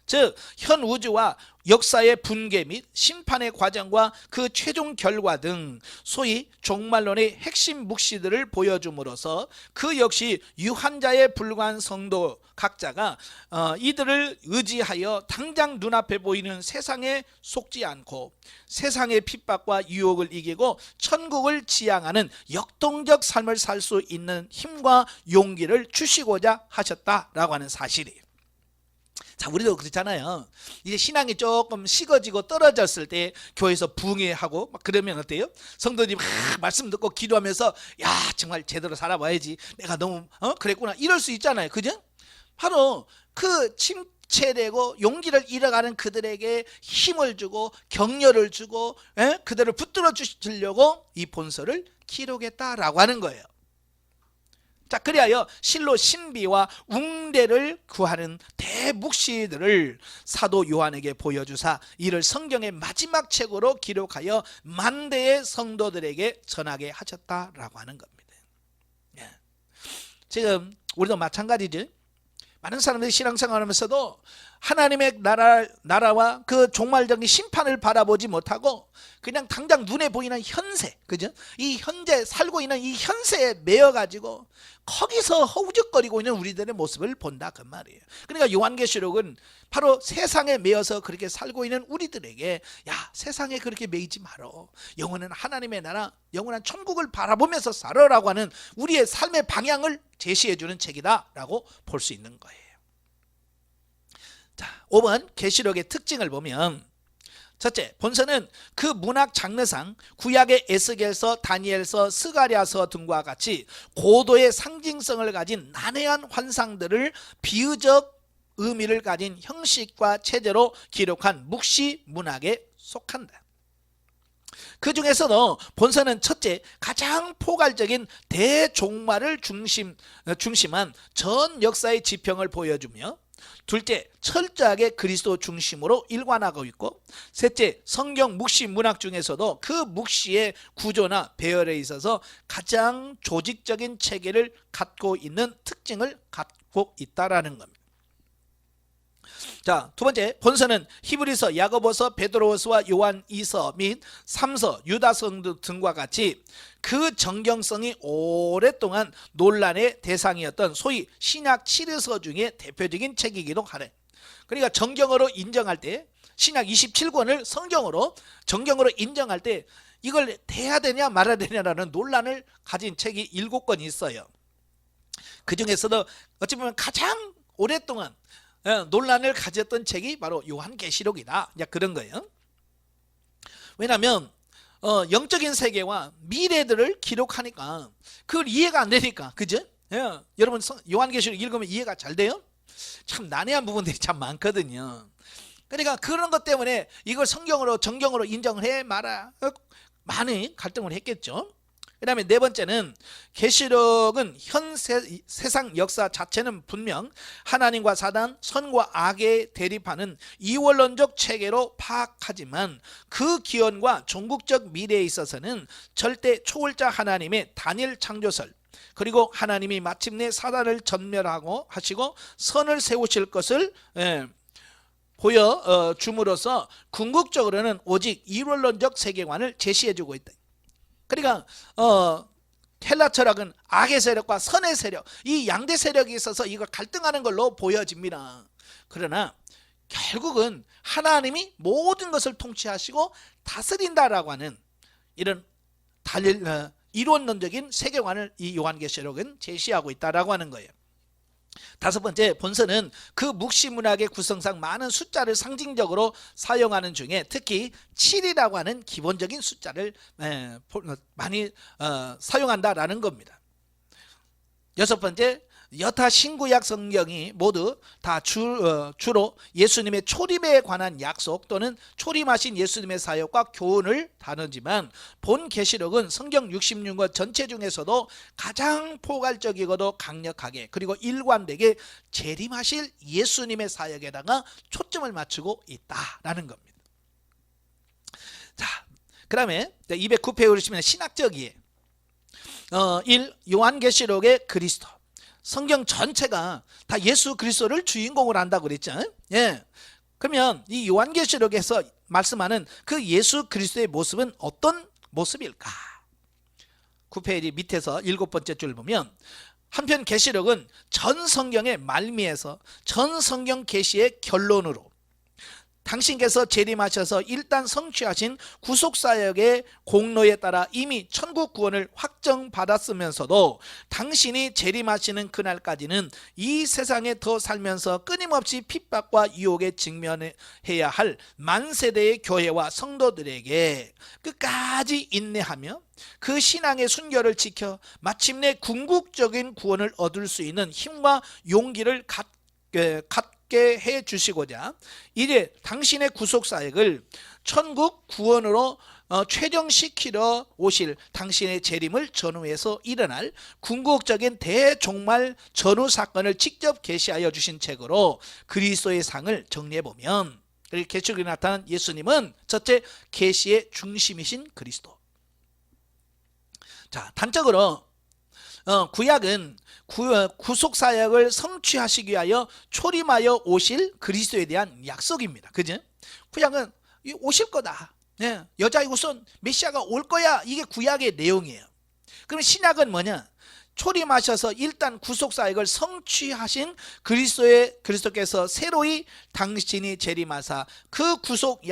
즉 현 우주와 역사의 분계 및 심판의 과정과 그 최종 결과 등 소위 종말론의 핵심 묵시들을 보여줌으로써 그 역시 유한자에 불과한 성도 각자가 이들을 의지하여 당장 눈앞에 보이는 세상에 속지 않고 세상의 핍박과 유혹을 이기고 천국을 지향하는 역동적 삶을 살 수 있는 힘과 용기를 주시고자 하셨다라고 하는 사실이에요. 자, 우리도 그렇잖아요. 이제 신앙이 조금 식어지고 떨어졌을 때 교회에서 부흥회하고 막 그러면 어때요? 성도들이 막 말씀 듣고 기도하면서, 야, 정말 제대로 살아봐야지, 내가 너무 그랬구나, 이럴 수 있잖아요. 그죠? 바로 억제되고 용기를 잃어가는 그들에게 힘을 주고 격려를 주고 그들을 붙들어 주시려고 이 본서를 기록했다라고 하는 거예요. 자, 그리하여 실로 신비와 웅대를 구하는 대묵시들을 사도 요한에게 보여주사 이를 성경의 마지막 책으로 기록하여 만대의 성도들에게 전하게 하셨다라고 하는 겁니다. 예. 지금 우리도 마찬가지지. 많은 사람들이 신앙생활하면서도 하나님의 나라와 그 종말적인 심판을 바라보지 못하고 그냥 당장 눈에 보이는 현세, 그죠? 이 현재 살고 있는 이 현세에 매여 가지고 거기서 허우적거리고 있는 우리들의 모습을 본다 그 말이에요. 그러니까 요한계시록은 바로 세상에 매여서 그렇게 살고 있는 우리들에게 야, 세상에 그렇게 매이지 말어. 영원한 하나님의 나라, 영원한 천국을 바라보면서 살아라고 하는 우리의 삶의 방향을 제시해 주는 책이다라고 볼 수 있는 거예요. 자, 5번 계시록의 특징을 보면 첫째, 본서는 그 문학 장르상 구약의 에스겔서, 다니엘서, 스가랴서 등과 같이 고도의 상징성을 가진 난해한 환상들을 비유적 의미를 가진 형식과 체제로 기록한 묵시 문학에 속한다. 그 중에서도 본서는 첫째, 가장 포괄적인 대종말을 중심한 전 역사의 지평을 보여주며, 둘째, 철저하게 그리스도 중심으로 일관하고 있고, 셋째, 성경 묵시 문학 중에서도 그 묵시의 구조나 배열에 있어서 가장 조직적인 체계를 갖고 있는 특징을 갖고 있다라는 겁니다. 자, 두 번째, 본서는 히브리서, 야고보서, 베드로서와 요한이서 및 3서, 유다서 등과 같이 그 정경성이 오랫동안 논란의 대상이었던 소위 신약 7서서 중에 대표적인 책이기도 하네. 그러니까 정경으로 인정할 때, 신약 27권을 성경으로 정경으로 인정할 때 이걸 대야 되냐 말아야 되냐라는 논란을 가진 책이 7권 있어요. 그 중에서도 어찌 보면 가장 오랫동안 논란을 가졌던 책이 바로 요한계시록이다. 그런 거예요. 왜냐하면 영적인 세계와 미래들을 기록하니까 그걸 이해가 안 되니까, 그죠? 여러분 요한계시록 읽으면 이해가 잘 돼요? 참 난해한 부분들이 참 많거든요. 그러니까 그런 것 때문에 이걸 성경으로 정경으로 인정을 해 말아 많이 갈등을 했겠죠. 그 다음에 네 번째는 계시록은 현 세상 역사 자체는 분명 하나님과 사단, 선과 악에 대립하는 이원론적 체계로 파악하지만 그 기원과 종국적 미래에 있어서는 절대 초월자 하나님의 단일 창조설, 그리고 하나님이 마침내 사단을 전멸하고 하시고 선을 세우실 것을 보여줌으로써 궁극적으로는 오직 이원론적 세계관을 제시해주고 있다. 그러니까 헬라 철학은 악의 세력과 선의 세력, 이 양대 세력이 있어서 이걸 갈등하는 걸로 보여집니다. 그러나 결국은 하나님이 모든 것을 통치하시고 다스린다라고 하는 이런 이론론적인 세계관을 이 요한계시록은 제시하고 있다라고 하는 거예요. 다섯 번째, 본서는 그 묵시문학의 구성상 많은 숫자를 상징적으로 사용하는 중에 특히 7이라고 하는 기본적인 숫자를 많이 사용한다라는 겁니다. 여섯 번째, 여타 신구약 성경이 모두 다 주로 예수님의 초림에 관한 약속 또는 초림하신 예수님의 사역과 교훈을 다루지만 본 계시록은 성경 66권 전체 중에서도 가장 포괄적이고도 강력하게 그리고 일관되게 재림하실 예수님의 사역에다가 초점을 맞추고 있다라는 겁니다. 자, 그 다음에 209페이지 보시면 신학적 이해. 1. 요한계시록의 그리스도. 성경 전체가 다 예수 그리스도를 주인공으로 한다고 그랬죠. 예. 그러면 이 요한계시록에서 말씀하는 그 예수 그리스도의 모습은 어떤 모습일까? 9페이지 밑에서 7번째 줄 보면 한편 계시록은 전 성경의 말미에서 전 성경 계시의 결론으로 당신께서 재림하셔서 일단 성취하신 구속사역의 공로에 따라 이미 천국 구원을 확정받았으면서도 당신이 재림하시는 그날까지는 이 세상에 더 살면서 끊임없이 핍박과 유혹에 직면해야 할 만세대의 교회와 성도들에게 끝까지 인내하며 그 신앙의 순결을 지켜 마침내 궁극적인 구원을 얻을 수 있는 힘과 용기를 얻게 해 주시고자 이제 당신의 구속 사역을 천국 구원으로 최종시키러 오실 당신의 재림을 전후해서 일어날 궁극적인 대종말 전후 사건을 직접 계시하여 주신 책으로 그리스도의 상을 정리해보면, 계시록에 나타난 예수님은 첫째, 계시의 중심이신 그리스도. 자, 단적으로 구약은 구속사역을 성취하시기 위하여 초림하여 오실 그리스도에 대한 약속입니다. 그죠? 구약은 오실 거다. 네, 여자의 후손 메시아가 올 거야. 이게 구약의 내용이에요. 그럼 신약은 뭐냐? 초림하셔서 일단 구속사역을 성취하신 그리스도께서 새로이 당신이 재림하사 그 구속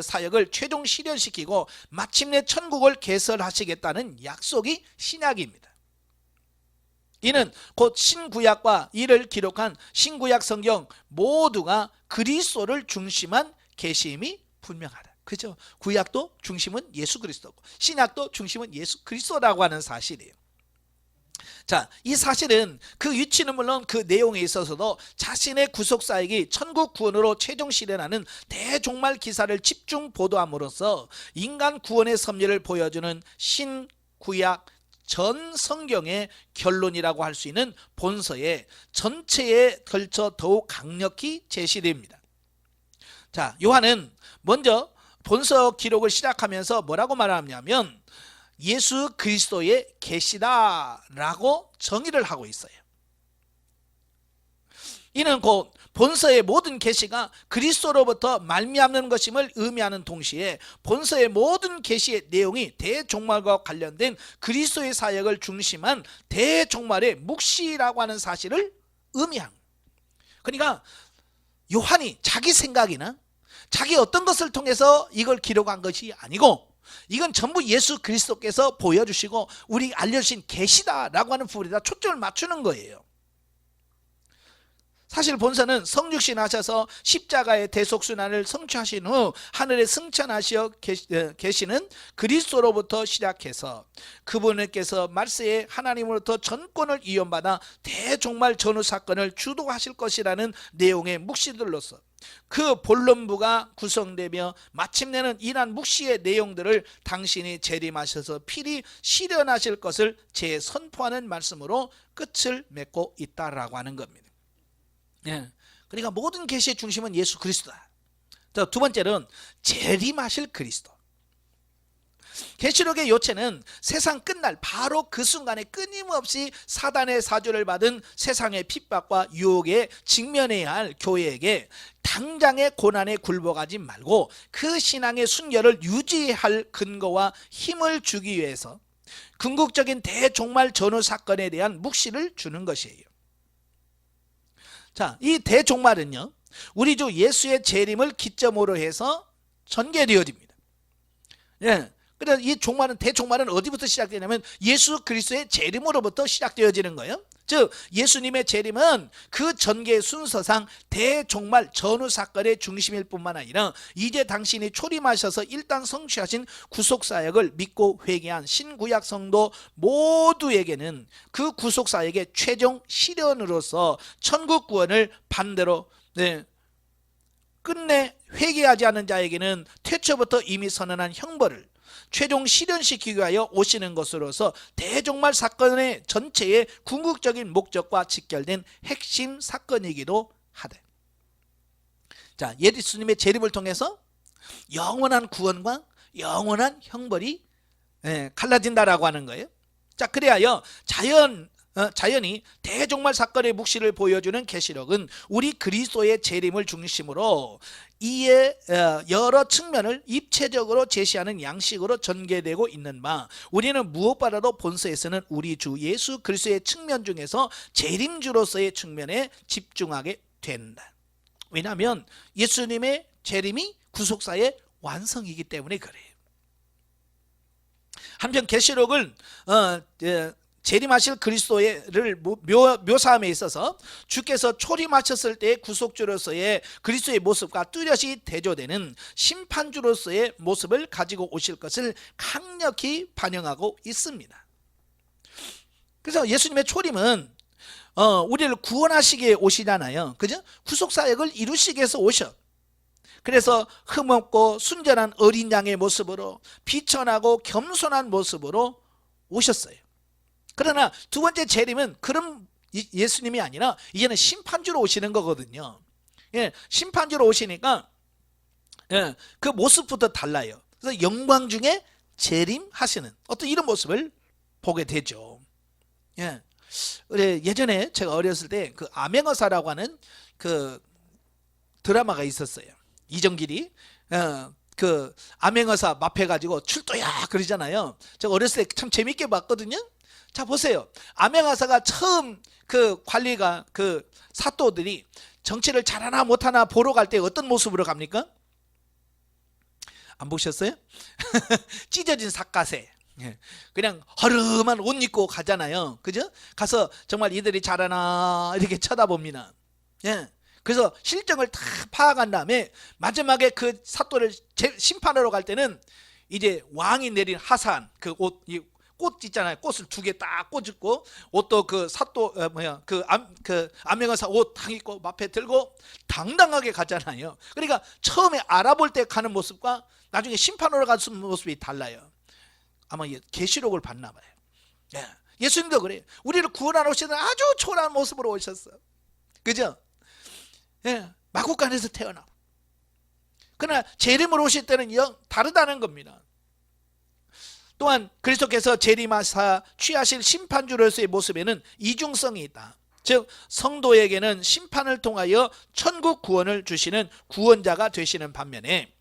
사역을 최종 실현시키고 마침내 천국을 개설하시겠다는 약속이 신약입니다. 이는 곧 신구약과 이를 기록한 신구약 성경 모두가 그리스도를 중심한 계시임이 분명하다. 그죠? 구약도 중심은 예수 그리스도고 신약도 중심은 예수 그리스도라고 하는 사실이에요. 자, 이 사실은 그 위치는 물론 그 내용에 있어서도 자신의 구속사역이 천국 구원으로 최종 실현하는 대종말 기사를 집중 보도함으로써 인간 구원의 섭리를 보여주는 신구약 전 성경의 결론이라고 할 수 있는 본서의 전체에 걸쳐 더욱 강력히 제시됩니다. 자, 요한은 먼저 본서 기록을 시작하면서 뭐라고 말하냐면 예수 그리스도의 계시다라고 정의를 하고 있어요. 이는 곧 본서의 모든 계시가 그리스도로부터 말미암는 것임을 의미하는 동시에 본서의 모든 계시의 내용이 대종말과 관련된 그리스도의 사역을 중심한 대종말의 묵시라고 하는 사실을 의미합니다. 그러니까 요한이 자기 생각이나 자기 어떤 것을 통해서 이걸 기록한 것이 아니고 이건 전부 예수 그리스도께서 보여주시고 우리 알려주신 계시다라고 하는 부분에다 초점을 맞추는 거예요. 사실 본서는 성육신 하셔서 십자가의 대속순환을 성취하신 후 하늘에 승천하시어 계시는 그리스도로부터 시작해서 그분께서 말세에 하나님으로부터 전권을 이원받아 대종말 전후 사건을 주도하실 것이라는 내용의 묵시들로서 그 본론부가 구성되며 마침내는 이러한 묵시의 내용들을 당신이 재림하셔서 필히 실현하실 것을 재선포하는 말씀으로 끝을 맺고 있다라고 하는 겁니다. 예, 그러니까 모든 계시의 중심은 예수 그리스도다. 두 번째는 재림하실 그리스도. 계시록의 요체는 세상 끝날 바로 그 순간에 끊임없이 사단의 사주를 받은 세상의 핍박과 유혹에 직면해야 할 교회에게 당장의 고난에 굴복하지 말고 그 신앙의 순결을 유지할 근거와 힘을 주기 위해서 궁극적인 대종말 전후 사건에 대한 묵시를 주는 것이에요. 자, 이 대종말은요, 우리 주 예수의 재림을 기점으로 해서 전개되어집니다. 예. 그래서 이 종말은, 대종말은 어디부터 시작되냐면 예수 그리스도의 재림으로부터 시작되어지는 거예요. 즉 예수님의 재림은 그 전개 순서상 대종말 전후 사건의 중심일 뿐만 아니라 이제 당신이 초림하셔서 일단 성취하신 구속사역을 믿고 회개한 신구약 성도 모두에게는 그 구속사역의 최종 실현으로서 천국 구원을 반대로 끝내 회개하지 않는 자에게는 태초부터 이미 선언한 형벌을 최종 실현시키기 위하여 오시는 것으로서 대종말 사건의 전체의 궁극적인 목적과 직결된 핵심 사건이기도 하다. 자, 예수님의 재림을 통해서 영원한 구원과 영원한 형벌이 갈라진다라고 하는 거예요. 자, 그래야 자연히 대종말 사건의 묵시를 보여주는 계시록은 우리 그리스도의 재림을 중심으로 이에 여러 측면을 입체적으로 제시하는 양식으로 전개되고 있는 바, 우리는 무엇보다도 본서에서는 우리 주 예수 그리스도의 측면 중에서 재림주로서의 측면에 집중하게 된다. 왜냐하면 예수님의 재림이 구속사의 완성이기 때문에 그래요. 한편 계시록을 재림하실 그리스도를 묘사함에 있어서 주께서 초림하셨을 때의 구속주로서의 그리스도의 모습과 뚜렷이 대조되는 심판주로서의 모습을 가지고 오실 것을 강력히 반영하고 있습니다. 그래서 예수님의 초림은 우리를 구원하시기에 오시잖아요. 그죠? 구속사역을 이루시기 위해서 오셔. 그래서 흠없고 순전한 어린 양의 모습으로 비천하고 겸손한 모습으로 오셨어요. 그러나 두 번째 재림은 그런 예수님이 아니라 이제는 심판주로 오시는 거거든요. 예, 심판주로 오시니까 예, 그 모습부터 달라요. 그래서 영광 중에 재림하시는 어떤 이런 모습을 보게 되죠. 예, 예전에 제가 어렸을 때 그 암행어사라고 하는 그 드라마가 있었어요. 이정길이 그 암행어사 맙해가지고 출도야 그러잖아요. 제가 어렸을 때 참 재밌게 봤거든요. 자 보세요. 암행어사가 처음 그 관리가 그 사또들이 정치를 잘하나 못하나 보러 갈 때 어떤 모습으로 갑니까? 안 보셨어요? 찢어진 삿갓에 그냥 허름한 옷 입고 가잖아요. 그죠? 가서 정말 이들이 잘하나 이렇게 쳐다봅니다. 예. 그래서 실정을 다 파악한 다음에 마지막에 그 사또를 심판하러 갈 때는 이제 왕이 내린 하산 그 꽃 있잖아요. 꽃을 두 개 딱 꽂고 옷도 그 사또 그 암행어사 옷 딱 입고 마패 들고 당당하게 가잖아요. 그러니까 처음에 알아볼 때 가는 모습과 나중에 심판하러 가는 모습이 달라요. 아마 계시록을 봤나 봐요. 예. 예수님도 그래요. 우리를 구원하러 오시는 아주 초라한 모습으로 오셨어. 그죠? 예. 마구간에서 태어나. 그러나 재림으로 오실 때는 다르다는 겁니다. 또한 그리스도께서 재림하사 취하실 심판주로서의 모습에는 이중성이 있다. 즉 성도에게는 심판을 통하여 천국 구원을 주시는 구원자가 되시는 반면에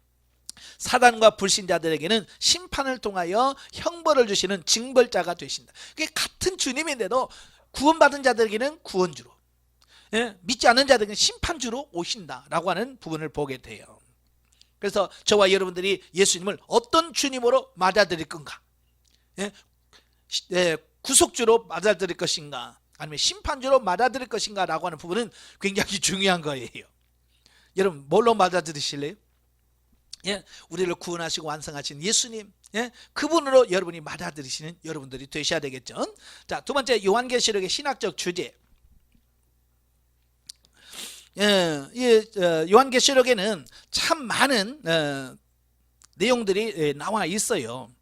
사단과 불신자들에게는 심판을 통하여 형벌을 주시는 징벌자가 되신다. 그게 같은 주님인데도 구원받은 자들에게는 구원주로, 예? 믿지 않는 자들에게는 심판주로 오신다라고 하는 부분을 보게 돼요. 그래서 저와 여러분들이 예수님을 어떤 주님으로 맞아들일 건가? 예? 구속주로 맞아들일 것인가? 아니면 심판주로 맞아들일 것인가? 라고 하는 부분은 굉장히 중요한 거예요. 여러분 뭘로 맞아들이실래요? 예? 우리를 구원하시고 완성하신 예수님, 예? 그분으로 여러분이 맞아들이시는 여러분들이 되셔야 되겠죠. 자, 두 번째 요한계시록의 신학적 주제. 요한계시록에는 참 많은 내용들이 나와 있어요.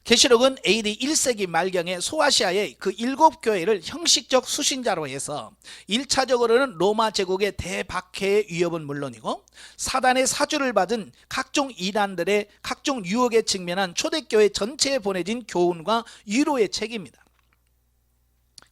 계시록은 AD 1세기 말경에 소아시아의 그 7교회를 형식적 수신자로 해서 1차적으로는 로마 제국의 대박해의 위협은 물론이고 사단의 사주를 받은 각종 이단들의 각종 유혹에 직면한 초대교회 전체에 보내진 교훈과 위로의 책입니다.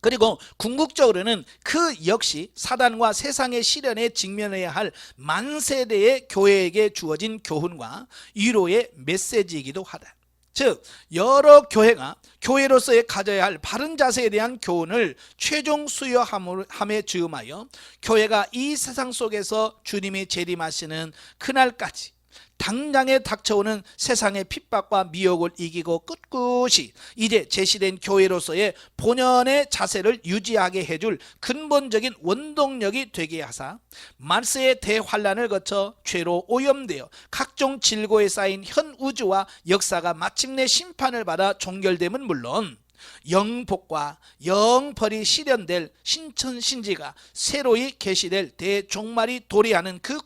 그리고 궁극적으로는 그 역시 사단과 세상의 시련에 직면해야 할 만세대의 교회에게 주어진 교훈과 위로의 메시지이기도 하다. 즉 여러 교회가 교회로서의 가져야 할 바른 자세에 대한 교훈을 최종 수여함에 주음하여 교회가 이 세상 속에서 주님이 재림하시는 그날까지 당장에 닥쳐오는 세상의 핍박과 미혹을 이기고 꿋꿋이 이제 제시된 교회로서의 본연의 자세를 유지하게 해줄 근본적인 원동력이 되게 하사 만세의 대환란을 거쳐 죄로 오염되어 각종 질고에 쌓인 현 우주와 역사가 마침내 심판을 받아 종결됨은 물론 영복과 영벌이 실현될 신천신지가 새로이 계시될 대종말이 도래하는 그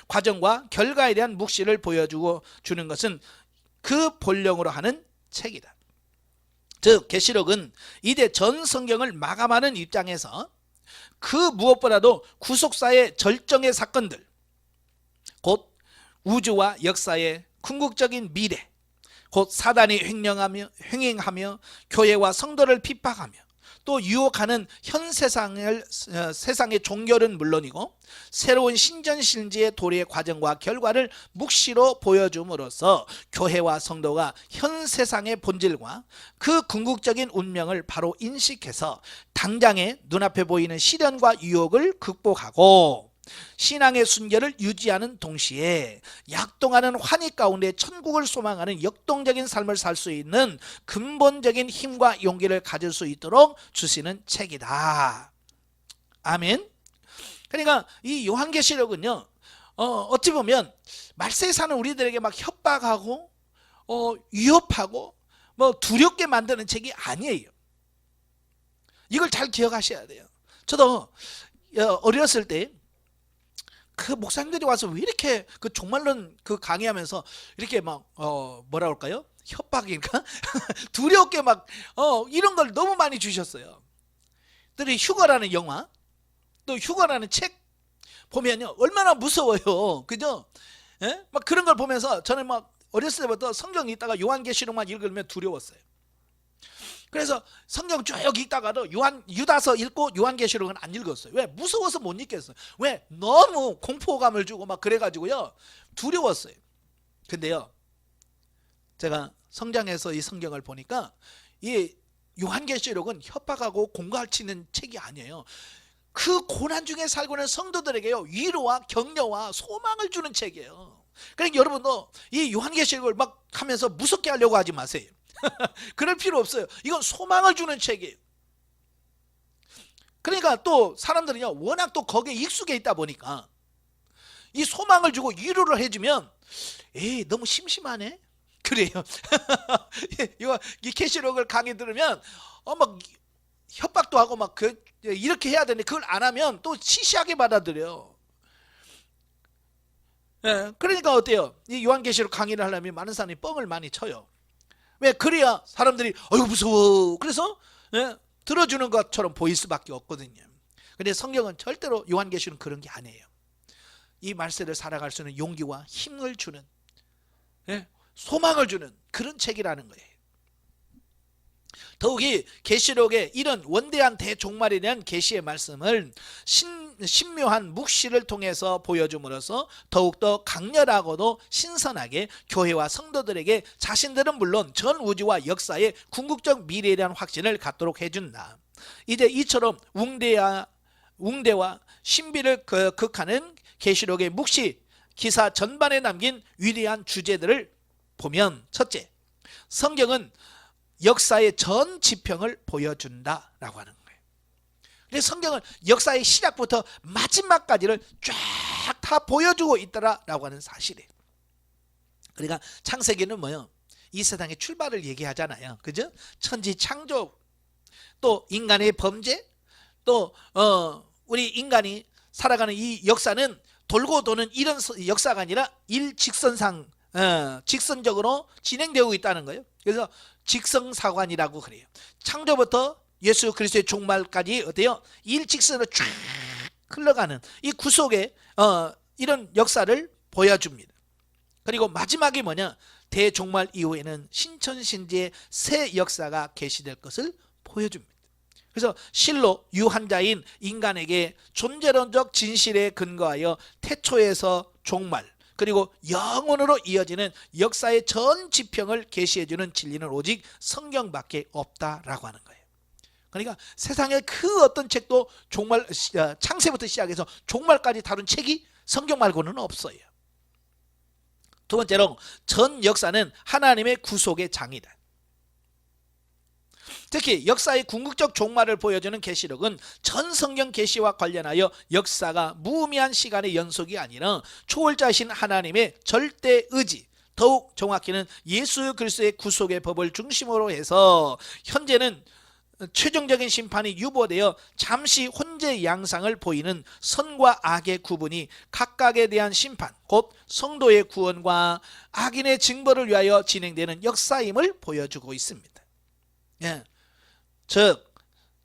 과정과 결과에 대한 묵시를 보여주고 주는 것은 그 본령으로 하는 책이다. 즉 계시록은 이제 전 성경을 마감하는 입장에서 그 무엇보다도 구속사의 절정의 사건들, 곧 우주와 역사의 궁극적인 미래, 곧 사단이 횡행하며 교회와 성도를 핍박하며 또 유혹하는 현 세상의 종결은 물론이고 새로운 신전신지의 도래의 과정과 결과를 묵시로 보여줌으로써 교회와 성도가 현 세상의 본질과 그 궁극적인 운명을 바로 인식해서 당장의 눈앞에 보이는 시련과 유혹을 극복하고 신앙의 순결을 유지하는 동시에 약동하는 환희 가운데 천국을 소망하는 역동적인 삶을 살 수 있는 근본적인 힘과 용기를 가질 수 있도록 주시는 책이다. 아멘. 그러니까 이 요한계시록은요, 어찌 보면 말세에 사는 우리들에게 막 협박하고 위협하고 뭐 두렵게 만드는 책이 아니에요. 이걸 잘 기억하셔야 돼요. 저도 어렸을 때 그 목사님들이 와서 왜 이렇게 그 종말론 그 강의하면서 이렇게 막 뭐라 할까요? 협박인가? 두렵게 막 이런 걸 너무 많이 주셨어요. 들이 휴거라는 영화, 또 휴거라는 책 보면요 얼마나 무서워요. 그죠? 예? 막 그런 걸 보면서 저는 막 어렸을 때부터 성경 읽다가 요한계시록만 읽으면 두려웠어요. 그래서 성경 쭉 읽다가도 유다서 읽고 요한계시록은 안 읽었어요. 왜? 무서워서 못 읽겠어요. 왜? 너무 공포감을 주고 막 그래가지고요 두려웠어요. 근데요 제가 성장해서 이 성경을 보니까 이 요한계시록은 협박하고 공갈치는 책이 아니에요. 그 고난 중에 살고 있는 성도들에게요 위로와 격려와 소망을 주는 책이에요. 그러니까 여러분도 이 요한계시록을 막 하면서 무섭게 하려고 하지 마세요. 그럴 필요 없어요. 이건 소망을 주는 책이에요. 그러니까 또 사람들은요 워낙 또 거기에 익숙해 있다 보니까 이 소망을 주고 위로를 해주면 에이 너무 심심하네 그래요. 이 계시록을 강의 들으면 막 협박도 하고 막 이렇게 해야 되는데 그걸 안 하면 또 시시하게 받아들여요. 예, 그러니까 어때요? 이 요한계시록 강의를 하려면 많은 사람이 뻥을 많이 쳐요. 왜? 그래야 사람들이 어이구 무서워 그래서 들어주는 것처럼 보일 수밖에 없거든요. 근데 성경은 절대로 요한계시록은 그런 게 아니에요. 이 말세를 살아갈 수 있는 용기와 힘을 주는 소망을 주는 그런 책이라는 거예요. 더욱이 계시록의 이런 원대한 대종말에 대한 계시의 말씀을 신묘한 묵시를 통해서 보여줌으로써 더욱더 강렬하고도 신선하게 교회와 성도들에게 자신들은 물론 전 우주와 역사의 궁극적 미래에 대한 확신을 갖도록 해준다. 이제 이처럼 웅대와 신비를 극하는 계시록의 묵시 기사 전반에 남긴 위대한 주제들을 보면 첫째, 성경은 역사의 전 지평을 보여준다라고 하는 거예요. 그래서 성경은 역사의 시작부터 마지막까지를 쫙 다 보여주고 있더라라고 하는 사실이에요. 그러니까 창세기는 뭐요? 이 세상의 출발을 얘기하잖아요. 그죠? 천지 창조, 또 인간의 범죄, 또 우리 인간이 살아가는 이 역사는 돌고 도는 이런 역사가 아니라 일직선상 직선적으로 진행되고 있다는 거예요. 그래서 직성사관이라고 그래요. 창조부터 예수 그리스도의 종말까지 어때요? 일직선으로 쫙 흘러가는 이 구속의 이런 역사를 보여줍니다. 그리고 마지막이 뭐냐? 대종말 이후에는 신천신지의 새 역사가 계시될 것을 보여줍니다. 그래서 실로 유한자인 인간에게 존재론적 진실에 근거하여 태초에서 종말 그리고 영원으로 이어지는 역사의 전 지평을 계시해주는 진리는 오직 성경밖에 없다라고 하는 거예요. 그러니까 세상의 그 어떤 책도 종말 창세부터 시작해서 종말까지 다룬 책이 성경 말고는 없어요. 두 번째로 전 역사는 하나님의 구속의 장이다. 특히 역사의 궁극적 종말을 보여주는 계시록은 전 성경 계시와 관련하여 역사가 무의미한 시간의 연속이 아니라 초월자이신 하나님의 절대 의지, 더욱 정확히는 예수 그리스도의 구속의 법을 중심으로 해서 현재는 최종적인 심판이 유보되어 잠시 혼재 양상을 보이는 선과 악의 구분이 각각에 대한 심판, 곧 성도의 구원과 악인의 징벌을 위하여 진행되는 역사임을 보여주고 있습니다. 예. 즉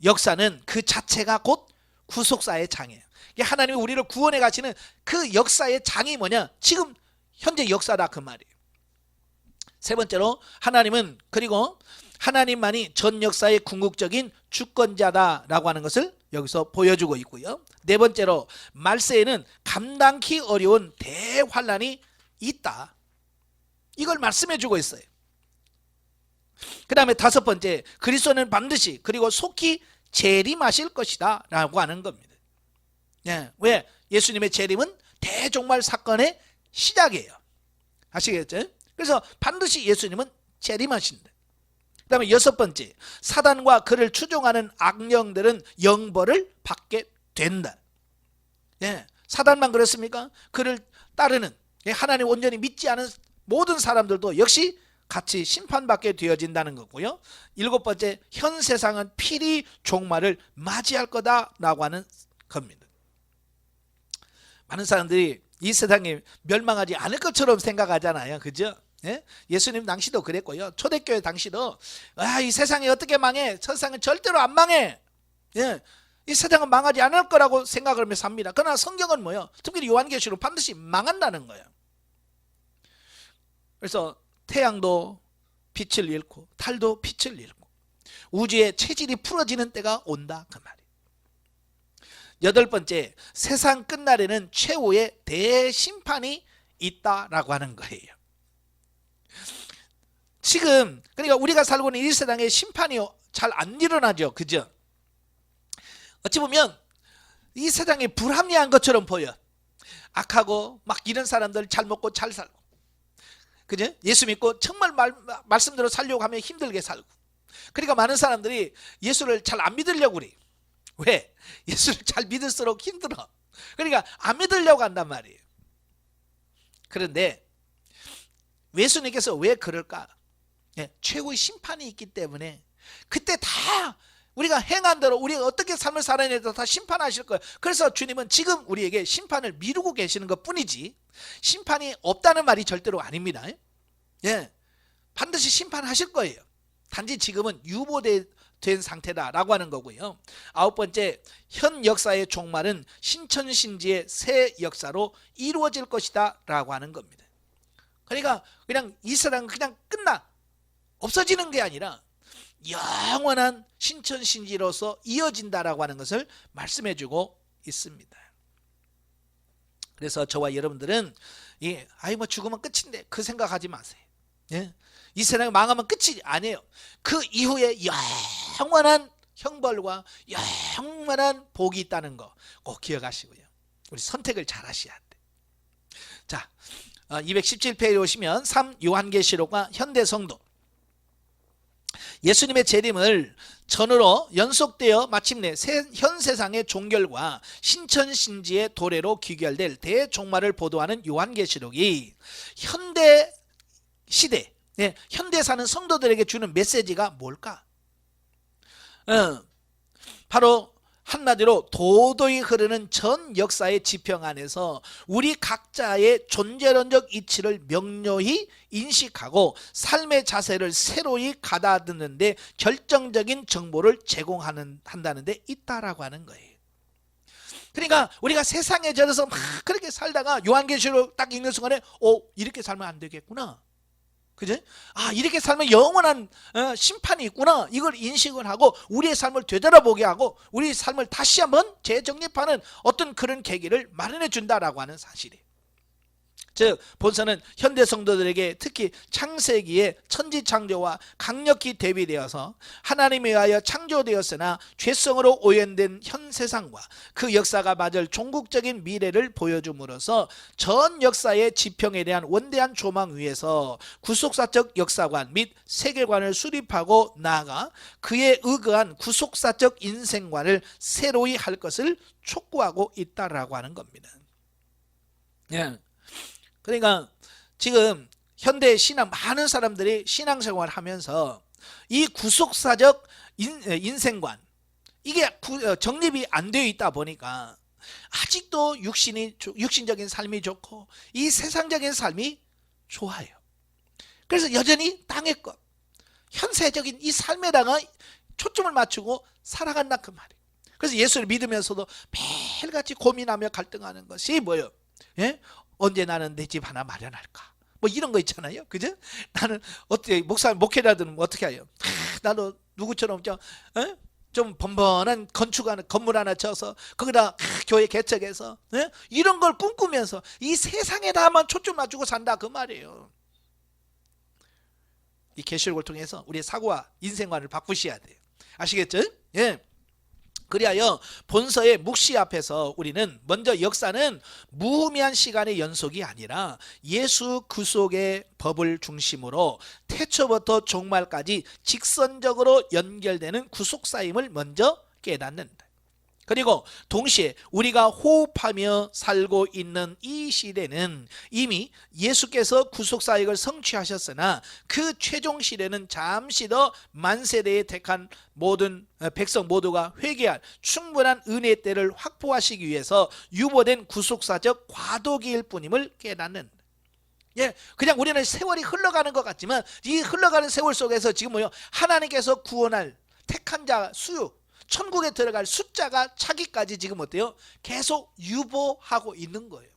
역사는 그 자체가 곧 구속사의 장이에요. 하나님이 우리를 구원해 가시는 그 역사의 장이 뭐냐? 지금 현재 역사다 그 말이에요. 세 번째로 하나님은 그리고 하나님만이 전 역사의 궁극적인 주권자다라고 하는 것을 여기서 보여주고 있고요. 네 번째로 말세에는 감당기 어려운 대환란이 있다. 이걸 말씀해 주고 있어요. 그 다음에 다섯 번째, 그리스도는 반드시 그리고 속히 재림하실 것이다 라고 하는 겁니다. 왜? 예수님의 재림은 대종말 사건의 시작이에요. 아시겠죠? 그래서 반드시 예수님은 재림하신다. 그 다음에 여섯 번째, 사단과 그를 추종하는 악령들은 영벌을 받게 된다. 사단만 그렇습니까? 그를 따르는 하나님 온전히 믿지 않은 모든 사람들도 역시 같이 심판받게 되어진다는 거고요. 7번째, 현 세상은 필히 종말을 맞이할 거다라고 하는 겁니다. 많은 사람들이 이 세상이 멸망하지 않을 것처럼 생각하잖아요. 그죠? 예? 예수님 당시도 그랬고요. 초대교회 당시도 이 세상이 어떻게 망해? 세상은 절대로 안 망해. 예. 이 세상은 망하지 않을 거라고 생각을 하면서 삽니다. 그러나 성경은 뭐예요? 특별히 요한계시록 반드시 망한다는 거예요. 그래서 태양도 빛을 잃고 달도 빛을 잃고 우주의 체질이 풀어지는 때가 온다 그 말이에요. 8번째, 세상 끝날에는 최후의 대심판이 있다라고 하는 거예요. 지금 그러니까 우리가 살고 있는 이 세상에 심판이 잘 안 일어나죠. 그죠? 어찌 보면 이 세상이 불합리한 것처럼 보여. 악하고 막 이런 사람들 잘 먹고 잘 살고, 그죠? 예수 믿고 정말 말씀대로 살려고 하면 힘들게 살고. 그러니까 많은 사람들이 예수를 잘 안 믿으려고 그래. 왜? 예수를 잘 믿을수록 힘들어. 그러니까 안 믿으려고 한단 말이에요. 그런데 예수님께서 왜 그럴까? 최고의 심판이 있기 때문에 그때 다 우리가 행한 대로 우리가 어떻게 삶을 살아야 될지 다 심판하실 거예요. 그래서 주님은 지금 우리에게 심판을 미루고 계시는 것 뿐이지 심판이 없다는 말이 절대로 아닙니다. 예, 반드시 심판하실 거예요. 단지 지금은 유보된 상태다라고 하는 거고요. 9번째, 현 역사의 종말은 신천신지의 새 역사로 이루어질 것이다 라고 하는 겁니다. 그러니까 그냥 이 세상은 그냥 끝나 없어지는 게 아니라 영원한 신천신지로서 이어진다라고 하는 것을 말씀해주고 있습니다. 그래서 저와 여러분들은 뭐 죽으면 끝인데 그 생각하지 마세요. 예? 이 세상이 망하면 끝이 아니에요. 그 이후에 영원한 형벌과 영원한 복이 있다는 거 꼭 기억하시고요. 우리 선택을 잘 하셔야 돼. 자, 217페이지에 오시면 3 요한계시록과 현대성도 예수님의 재림을 전으로 연속되어 마침내 현 세상의 종결과 신천신지의 도래로 귀결될 대종말을 보도하는 요한계시록이 현대 시대, 현대 사는 성도들에게 주는 메시지가 뭘까? 바로 한마디로 도도히 흐르는 전 역사의 지평 안에서 우리 각자의 존재론적 이치를 명료히 인식하고 삶의 자세를 새로이 가다듬는 데 결정적인 정보를 제공한다는 데 있다라고 하는 거예요. 그러니까 우리가 세상에 젖어서 막 그렇게 살다가 요한계시록 딱 읽는 순간에 이렇게 살면 안 되겠구나. 그죠? 이렇게 살면 영원한 심판이 있구나. 이걸 인식을 하고 우리의 삶을 되돌아보게 하고 우리 삶을 다시 한번 재정립하는 어떤 그런 계기를 마련해 준다라고 하는 사실이에요. 즉 본서는 현대 성도들에게 특히 창세기의 천지창조와 강력히 대비되어서 하나님에 의하여 창조되었으나 죄성으로 오염된 현 세상과 그 역사가 맞을 종국적인 미래를 보여줌으로써 전 역사의 지평에 대한 원대한 조망 위에서 구속사적 역사관 및 세계관을 수립하고 나아가 그에 의거한 구속사적 인생관을 새로이 할 것을 촉구하고 있다라고 하는 겁니다. 그러니까 지금 현대 신앙 많은 사람들이 신앙생활을 하면서 이 구속사적 인생관 이게 정립이 안 되어 있다 보니까 아직도 육신적인 삶이 좋고 이 세상적인 삶이 좋아요. 그래서 여전히 땅의 것 현세적인 이 삶에다가 초점을 맞추고 살아간다 그 말이에요. 그래서 예수를 믿으면서도 매일같이 고민하며 갈등하는 것이 뭐예요? 언제 나는 내 집 하나 마련할까? 뭐 이런 거 있잖아요. 그죠? 나는 어떻게 목회자들은 어떻게 해요? 나도 누구처럼 좀 번번한 건축하는 건물 하나 쳐서 거기다 교회 개척해서 이런 걸 꿈꾸면서 이 세상에다만 초점 맞추고 산다 그 말이에요. 이 계시록을 통해서 우리의 사고와 인생관을 바꾸셔야 돼요. 아시겠죠? 그리하여 본서의 묵시 앞에서 우리는 먼저 역사는 무의미한 시간의 연속이 아니라 예수 구속의 법을 중심으로 태초부터 종말까지 직선적으로 연결되는 구속사임을 먼저 깨닫는다. 그리고 동시에 우리가 호흡하며 살고 있는 이 시대는 이미 예수께서 구속사역을 성취하셨으나 그 최종 시대는 잠시 더 만세대에 택한 모든 백성 모두가 회개할 충분한 은혜의 때를 확보하시기 위해서 유보된 구속사적 과도기일 뿐임을 깨닫는, 그냥 우리는 세월이 흘러가는 것 같지만 이 흘러가는 세월 속에서 지금 하나님께서 구원할 택한 자 수요, 천국에 들어갈 숫자가 차기까지 지금 어때요? 계속 유보하고 있는 거예요.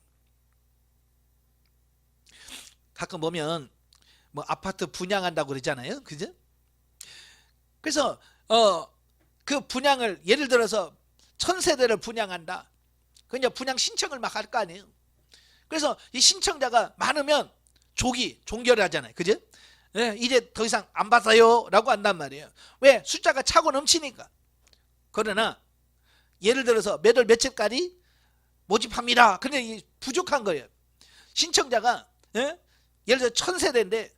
가끔 보면 아파트 분양한다고 그러잖아요, 그죠? 그래서 그 분양을 예를 들어서 1000세대를 분양한다. 그냥 분양 신청을 막 할 거 아니에요. 그래서 이 신청자가 많으면 종결하잖아요, 그죠? 이제 더 이상 안 받아요 라고 한단 말이에요. 왜? 숫자가 차고 넘치니까. 그러나 예를 들어서 몇 월 며칠까지 모집합니다. 근데 부족한 거예요. 신청자가 예를 들어 1000세대인데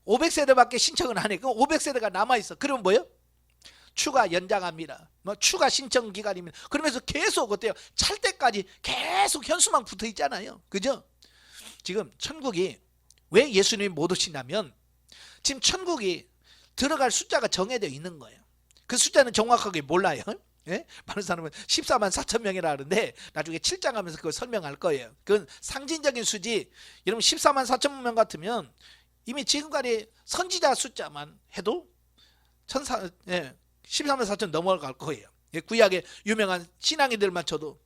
500세대밖에 신청을 안 해. 그럼 500세대가 남아있어. 그러면 뭐예요? 추가 연장합니다. 추가 신청 기간입니다. 그러면서 계속 어때요? 찰 때까지 계속 현수막 붙어 있잖아요. 그죠? 지금 천국이 왜 예수님이 못 오시냐면 지금 천국이 들어갈 숫자가 정해져 있는 거예요. 그 숫자는 정확하게 몰라요. 많은 사람은 14만 4천 명이라 하는데 나중에 7장 하면서 그걸 설명할 거예요. 그건 상징적인 수지. 여러분 14만 4천 명 같으면 이미 지금까지 선지자 숫자만 해도 14만 4천 넘어갈 거예요. 구약의 유명한 신앙인들만 쳐도.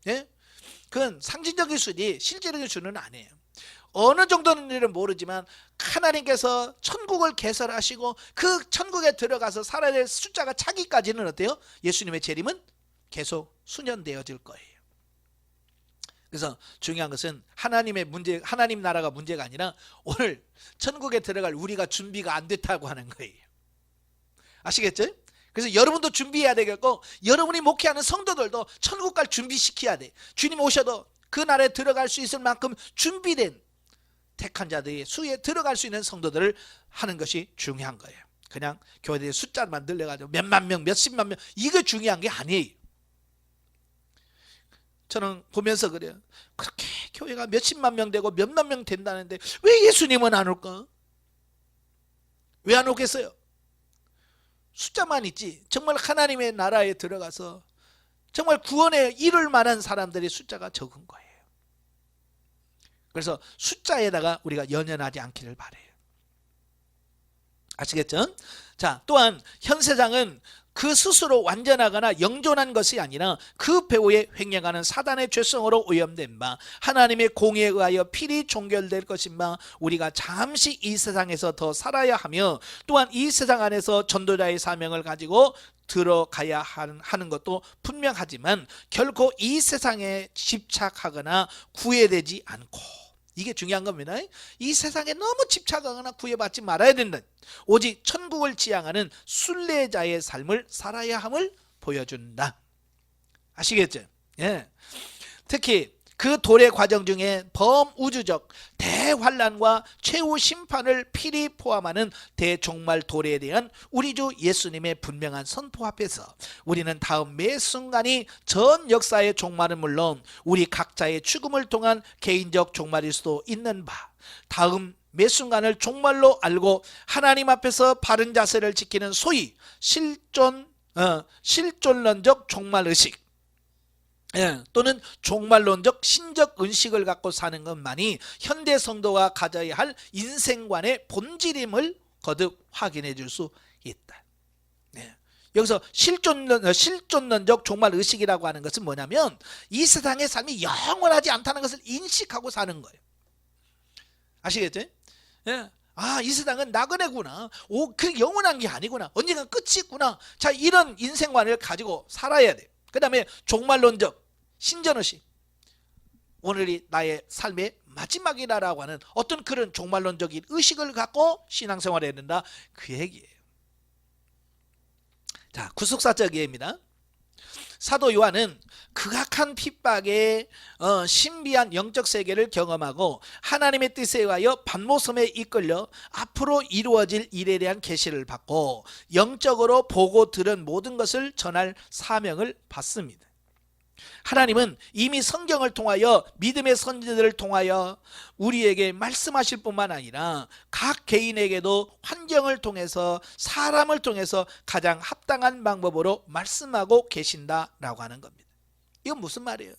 그건 상징적인 수지 실제적인 수는 아니에요. 어느 정도는 모르지만 하나님께서 천국을 개설하시고 그 천국에 들어가서 살아야 될 숫자가 차기까지는 어때요? 예수님의 재림은 계속 수년되어질 거예요. 그래서 중요한 것은 하나님 나라가 문제가 아니라 오늘 천국에 들어갈 우리가 준비가 안 됐다고 하는 거예요. 아시겠죠? 그래서 여러분도 준비해야 되겠고 여러분이 목회하는 성도들도 천국 갈 준비시켜야 돼. 주님 오셔도 그 나라에 들어갈 수 있을 만큼 준비된 택한 자들이 수에 들어갈 수 있는 성도들을 하는 것이 중요한 거예요. 그냥 교회들의 숫자만 늘려가지고 몇만 명, 몇십만 명 이게 중요한 게 아니에요. 저는 보면서 그래요. 그렇게 교회가 몇십만 명 되고 몇만 명 된다는데 왜 예수님은 안 올까? 왜 안 오겠어요? 숫자만 있지 정말 하나님의 나라에 들어가서 정말 구원에 이룰 만한 사람들의 숫자가 적은 거예요. 그래서 숫자에다가 우리가 연연하지 않기를 바라요. 아시겠죠? 자, 또한 현 세상은 그 스스로 완전하거나 영존한 것이 아니라 그 배후에 횡령하는 사단의 죄성으로 오염된 바 하나님의 공의에 의하여 필히 종결될 것인 바 우리가 잠시 이 세상에서 더 살아야 하며 또한 이 세상 안에서 전도자의 사명을 가지고 들어가야 하는 것도 분명하지만 결코 이 세상에 집착하거나 구애되지 않고, 이게 중요한 겁니다. 이 세상에 너무 집착하거나 구애받지 말아야 된다. 오직 천국을 지향하는 순례자의 삶을 살아야 함을 보여준다. 아시겠죠? 특히 그 도래 과정 중에 범우주적 대환란과 최후 심판을 필히 포함하는 대종말 도래에 대한 우리 주 예수님의 분명한 선포 앞에서 우리는 다음 매 순간이 전 역사의 종말은 물론 우리 각자의 죽음을 통한 개인적 종말일 수도 있는 바, 다음 매 순간을 종말로 알고 하나님 앞에서 바른 자세를 지키는 소위 실존론적 종말의식 또는 종말론적 신적 의식을 갖고 사는 것만이 현대 성도가 가져야 할 인생관의 본질임을 거듭 확인해 줄 수 있다. 여기서 실존론적 종말의식이라고 하는 것은 뭐냐면 이 세상의 삶이 영원하지 않다는 것을 인식하고 사는 거예요. 아시겠죠? 이 세상은 나그네구나. 그 영원한 게 아니구나. 언젠가 끝이 있구나. 자, 이런 인생관을 가지고 살아야 돼요. 그 다음에 종말론적 신전의식, 오늘이 나의 삶의 마지막이라고 하는 어떤 그런 종말론적인 의식을 갖고 신앙생활을 해야 된다, 그 얘기예요. 자, 구속사적 예입니다. 사도 요한은 극악한 핍박의 신비한 영적 세계를 경험하고 하나님의 뜻에 의하여 반모섬에 이끌려 앞으로 이루어질 일에 대한 계시를 받고 영적으로 보고 들은 모든 것을 전할 사명을 받습니다. 하나님은 이미 성경을 통하여 믿음의 선지자들을 통하여 우리에게 말씀하실 뿐만 아니라 각 개인에게도 환경을 통해서 사람을 통해서 가장 합당한 방법으로 말씀하고 계신다라고 하는 겁니다. 이건 무슨 말이에요?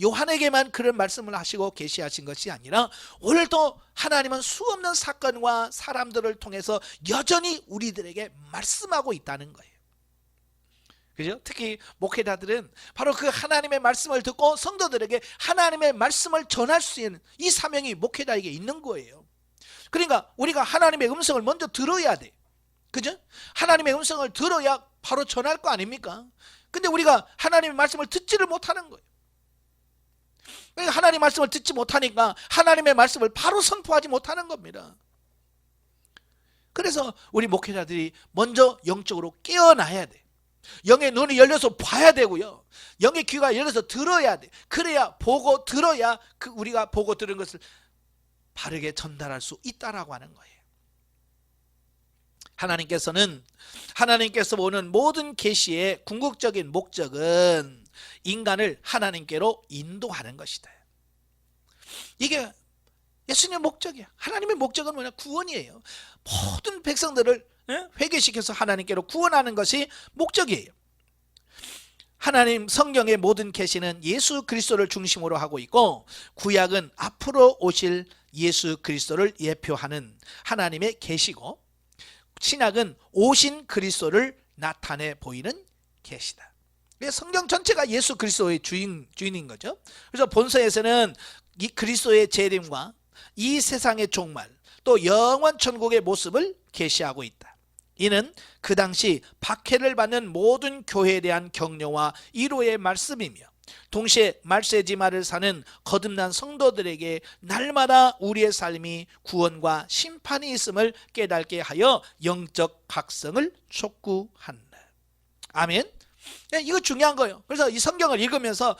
요한에게만 그런 말씀을 하시고 계시하신 것이 아니라 오늘도 하나님은 수없는 사건과 사람들을 통해서 여전히 우리들에게 말씀하고 있다는 거예요. 그죠? 특히 목회자들은 바로 그 하나님의 말씀을 듣고 성도들에게 하나님의 말씀을 전할 수 있는 이 사명이 목회자에게 있는 거예요. 그러니까 우리가 하나님의 음성을 먼저 들어야 돼. 그죠? 하나님의 음성을 들어야 바로 전할 거 아닙니까? 근데 우리가 하나님의 말씀을 듣지를 못하는 거예요. 그러니까 하나님의 말씀을 듣지 못하니까 하나님의 말씀을 바로 선포하지 못하는 겁니다. 그래서 우리 목회자들이 먼저 영적으로 깨어나야 돼. 영의 눈이 열려서 봐야 되고요. 영의 귀가 열려서 들어야 돼. 그래야 보고 들어야 우리가 보고 들은 것을 바르게 전달할 수 있다라고 하는 거예요. 하나님께서 보는 모든 계시의 궁극적인 목적은 인간을 하나님께로 인도하는 것이다. 이게 예수님의 목적이야. 하나님의 목적은 뭐냐? 구원이에요. 모든 백성들을 회개시켜서 하나님께로 구원하는 것이 목적이에요. 하나님 성경의 모든 계시는 예수 그리스도를 중심으로 하고 있고, 구약은 앞으로 오실 예수 그리스도를 예표하는 하나님의 계시고, 신약은 오신 그리스도를 나타내 보이는 계시다. 성경 전체가 예수 그리스도의 주인인 거죠. 그래서 본서에서는 이 그리스도의 재림과 이 세상의 종말, 또 영원 천국의 모습을 계시하고 있다. 이는 그 당시 박해를 받는 모든 교회에 대한 격려와 위로의 말씀이며, 동시에 말세지마를 사는 거듭난 성도들에게 날마다 우리의 삶이 구원과 심판이 있음을 깨닫게 하여 영적 각성을 촉구한다. 아멘. 이거 중요한 거예요. 그래서 이 성경을 읽으면서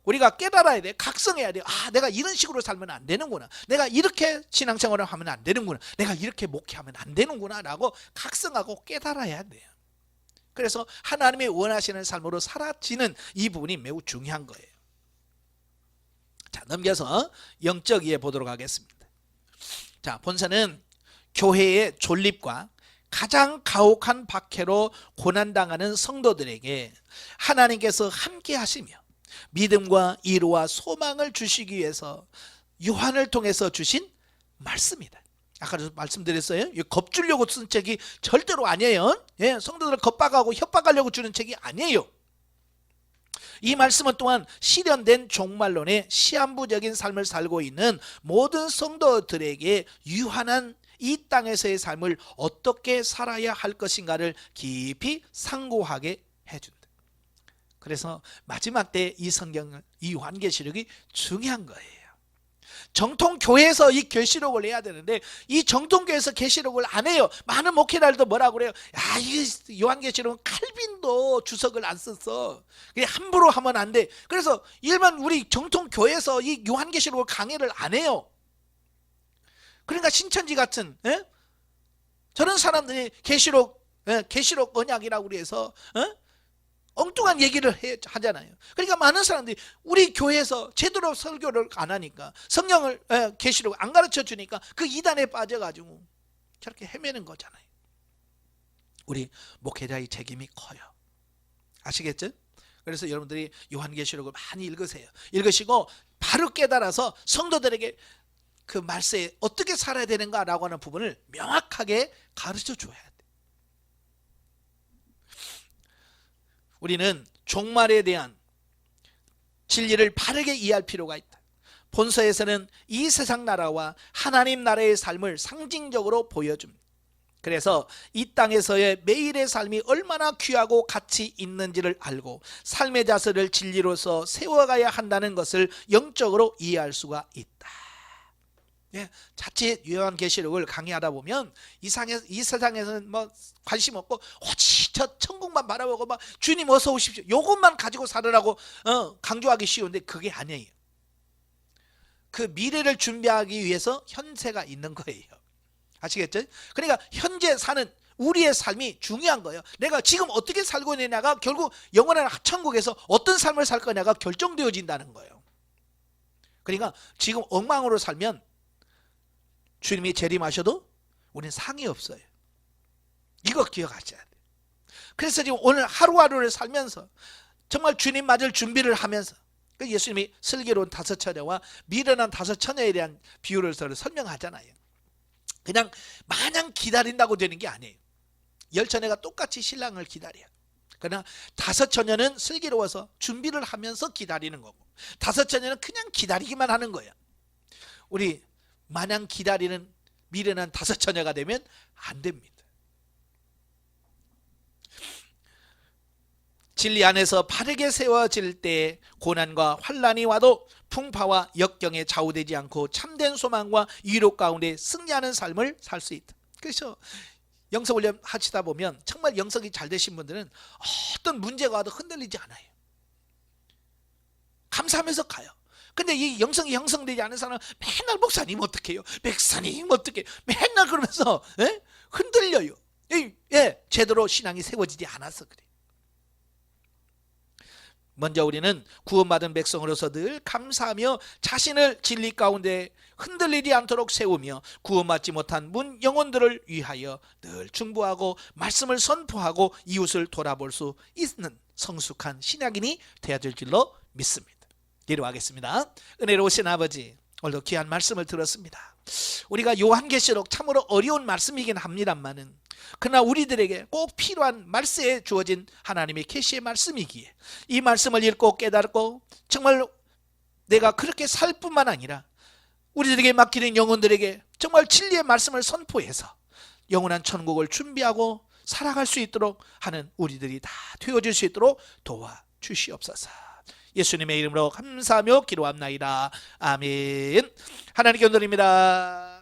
우리가 깨달아야 돼. 각성해야 돼. 내가 이런 식으로 살면 안 되는구나. 내가 이렇게 신앙생활을 하면 안 되는구나. 내가 이렇게 목회하면 안 되는구나 라고 각성하고 깨달아야 돼요. 그래서 하나님이 원하시는 삶으로 살아지는 이 부분이 매우 중요한 거예요. 자, 넘겨서 영적 이해 보도록 하겠습니다. 자, 본서는 교회의 존립과 가장 가혹한 박해로 고난당하는 성도들에게 하나님께서 함께 하시며 믿음과 위로와 소망을 주시기 위해서 요한을 통해서 주신 말씀이다. 아까도 말씀드렸어요. 겁주려고 쓴 책이 절대로 아니에요. 성도들을 겁박하고 협박하려고 주는 책이 아니에요. 이 말씀은 또한 실현된 종말론의 시한부적인 삶을 살고 있는 모든 성도들에게 유한한 이 땅에서의 삶을 어떻게 살아야 할 것인가를 깊이 상고하게 해준다. 그래서 마지막 때 이 성경을, 이 요한계시록이 중요한 거예요. 정통교회에서 이 계시록을 해야 되는데 이 정통교회에서 계시록을 안 해요. 많은 목회자들도 뭐라고 그래요? 이 요한계시록은 칼빈도 주석을 안 썼어. 그냥 함부로 하면 안 돼. 그래서 일반 우리 정통교회에서 이 요한계시록을 강의를 안 해요. 그러니까 신천지 같은 저런 사람들이 계시록 언약이라고 그래서 엉뚱한 얘기를 하잖아요. 그러니까 많은 사람들이 우리 교회에서 제대로 설교를 안 하니까, 성경을 계시록 안 가르쳐 주니까 그 이단에 빠져가지고 저렇게 헤매는 거잖아요. 우리 목회자의 책임이 커요. 아시겠죠? 그래서 여러분들이 요한계시록을 많이 읽으시고 바로 깨달아서 성도들에게 그 말세에 어떻게 살아야 되는가라고 하는 부분을 명확하게 가르쳐 줘야 돼. 우리는 종말에 대한 진리를 바르게 이해할 필요가 있다. 본서에서는 이 세상 나라와 하나님 나라의 삶을 상징적으로 보여줍니다. 그래서 이 땅에서의 매일의 삶이 얼마나 귀하고 가치 있는지를 알고 삶의 자세를 진리로서 세워가야 한다는 것을 영적으로 이해할 수가 있다. 자칫 요한계시록을 강의하다 보면 이 세상에서는 뭐 관심 없고 오직 저 천국만 바라보고 막 주님 어서 오십시오, 요것만 가지고 살으라고 강조하기 쉬운데 그게 아니에요. 그 미래를 준비하기 위해서 현세가 있는 거예요. 아시겠죠? 그러니까 현재 사는 우리의 삶이 중요한 거예요. 내가 지금 어떻게 살고 있느냐가 결국 영원한 천국에서 어떤 삶을 살 거냐가 결정되어진다는 거예요. 그러니까 지금 엉망으로 살면 주님이 재림하셔도 우리는 상이 없어요. 이거 기억하셔야 돼요. 그래서 지금 오늘 하루하루를 살면서 정말 주님 맞을 준비를 하면서 예수님이 슬기로운 5처녀와 미련한 5처녀에 대한 비유를 설명하잖아요. 그냥 마냥 기다린다고 되는 게 아니에요. 10처녀가 똑같이 신랑을 기다려요. 그러나 5처녀는 슬기로워서 준비를 하면서 기다리는 거고 5처녀는 그냥 기다리기만 하는 거예요. 우리 마냥 기다리는 미련한 5처녀가 되면 안 됩니다. 진리 안에서 바르게 세워질 때 고난과 환난이 와도 풍파와 역경에 좌우되지 않고 참된 소망과 위로 가운데 승리하는 삶을 살 수 있다. 그래서 영성훈련 하시다 보면 정말 영성이 잘 되신 분들은 어떤 문제가 와도 흔들리지 않아요. 감사하면서 가요. 근데 이 영성이 형성되지 않은 사람은 맨날 목사님 어떡해요? 백사님 어떡해요? 맨날 그러면서 흔들려요. 제대로 신앙이 세워지지 않아서 그래요. 먼저 우리는 구원받은 백성으로서 늘 감사하며 자신을 진리 가운데 흔들리지 않도록 세우며 구원받지 못한 문 영혼들을 위하여 늘 중보하고 말씀을 선포하고 이웃을 돌아볼 수 있는 성숙한 신약인이 되어야 될 줄로 믿습니다. 기도하겠습니다. 은혜로우신 아버지, 오늘도 귀한 말씀을 들었습니다. 우리가 요한계시록 참으로 어려운 말씀이긴 합니다만은 그러나 우리들에게 꼭 필요한 말세에 주어진 하나님의 계시의 말씀이기에 이 말씀을 읽고 깨닫고 정말 내가 그렇게 살 뿐만 아니라 우리들에게 맡기는 영혼들에게 정말 진리의 말씀을 선포해서 영원한 천국을 준비하고 살아갈 수 있도록 하는 우리들이 다 되어질 수 있도록 도와주시옵소서. 예수님의 이름으로 감사하며 기도합나이다. 아멘. 하나님께 감사드립니다.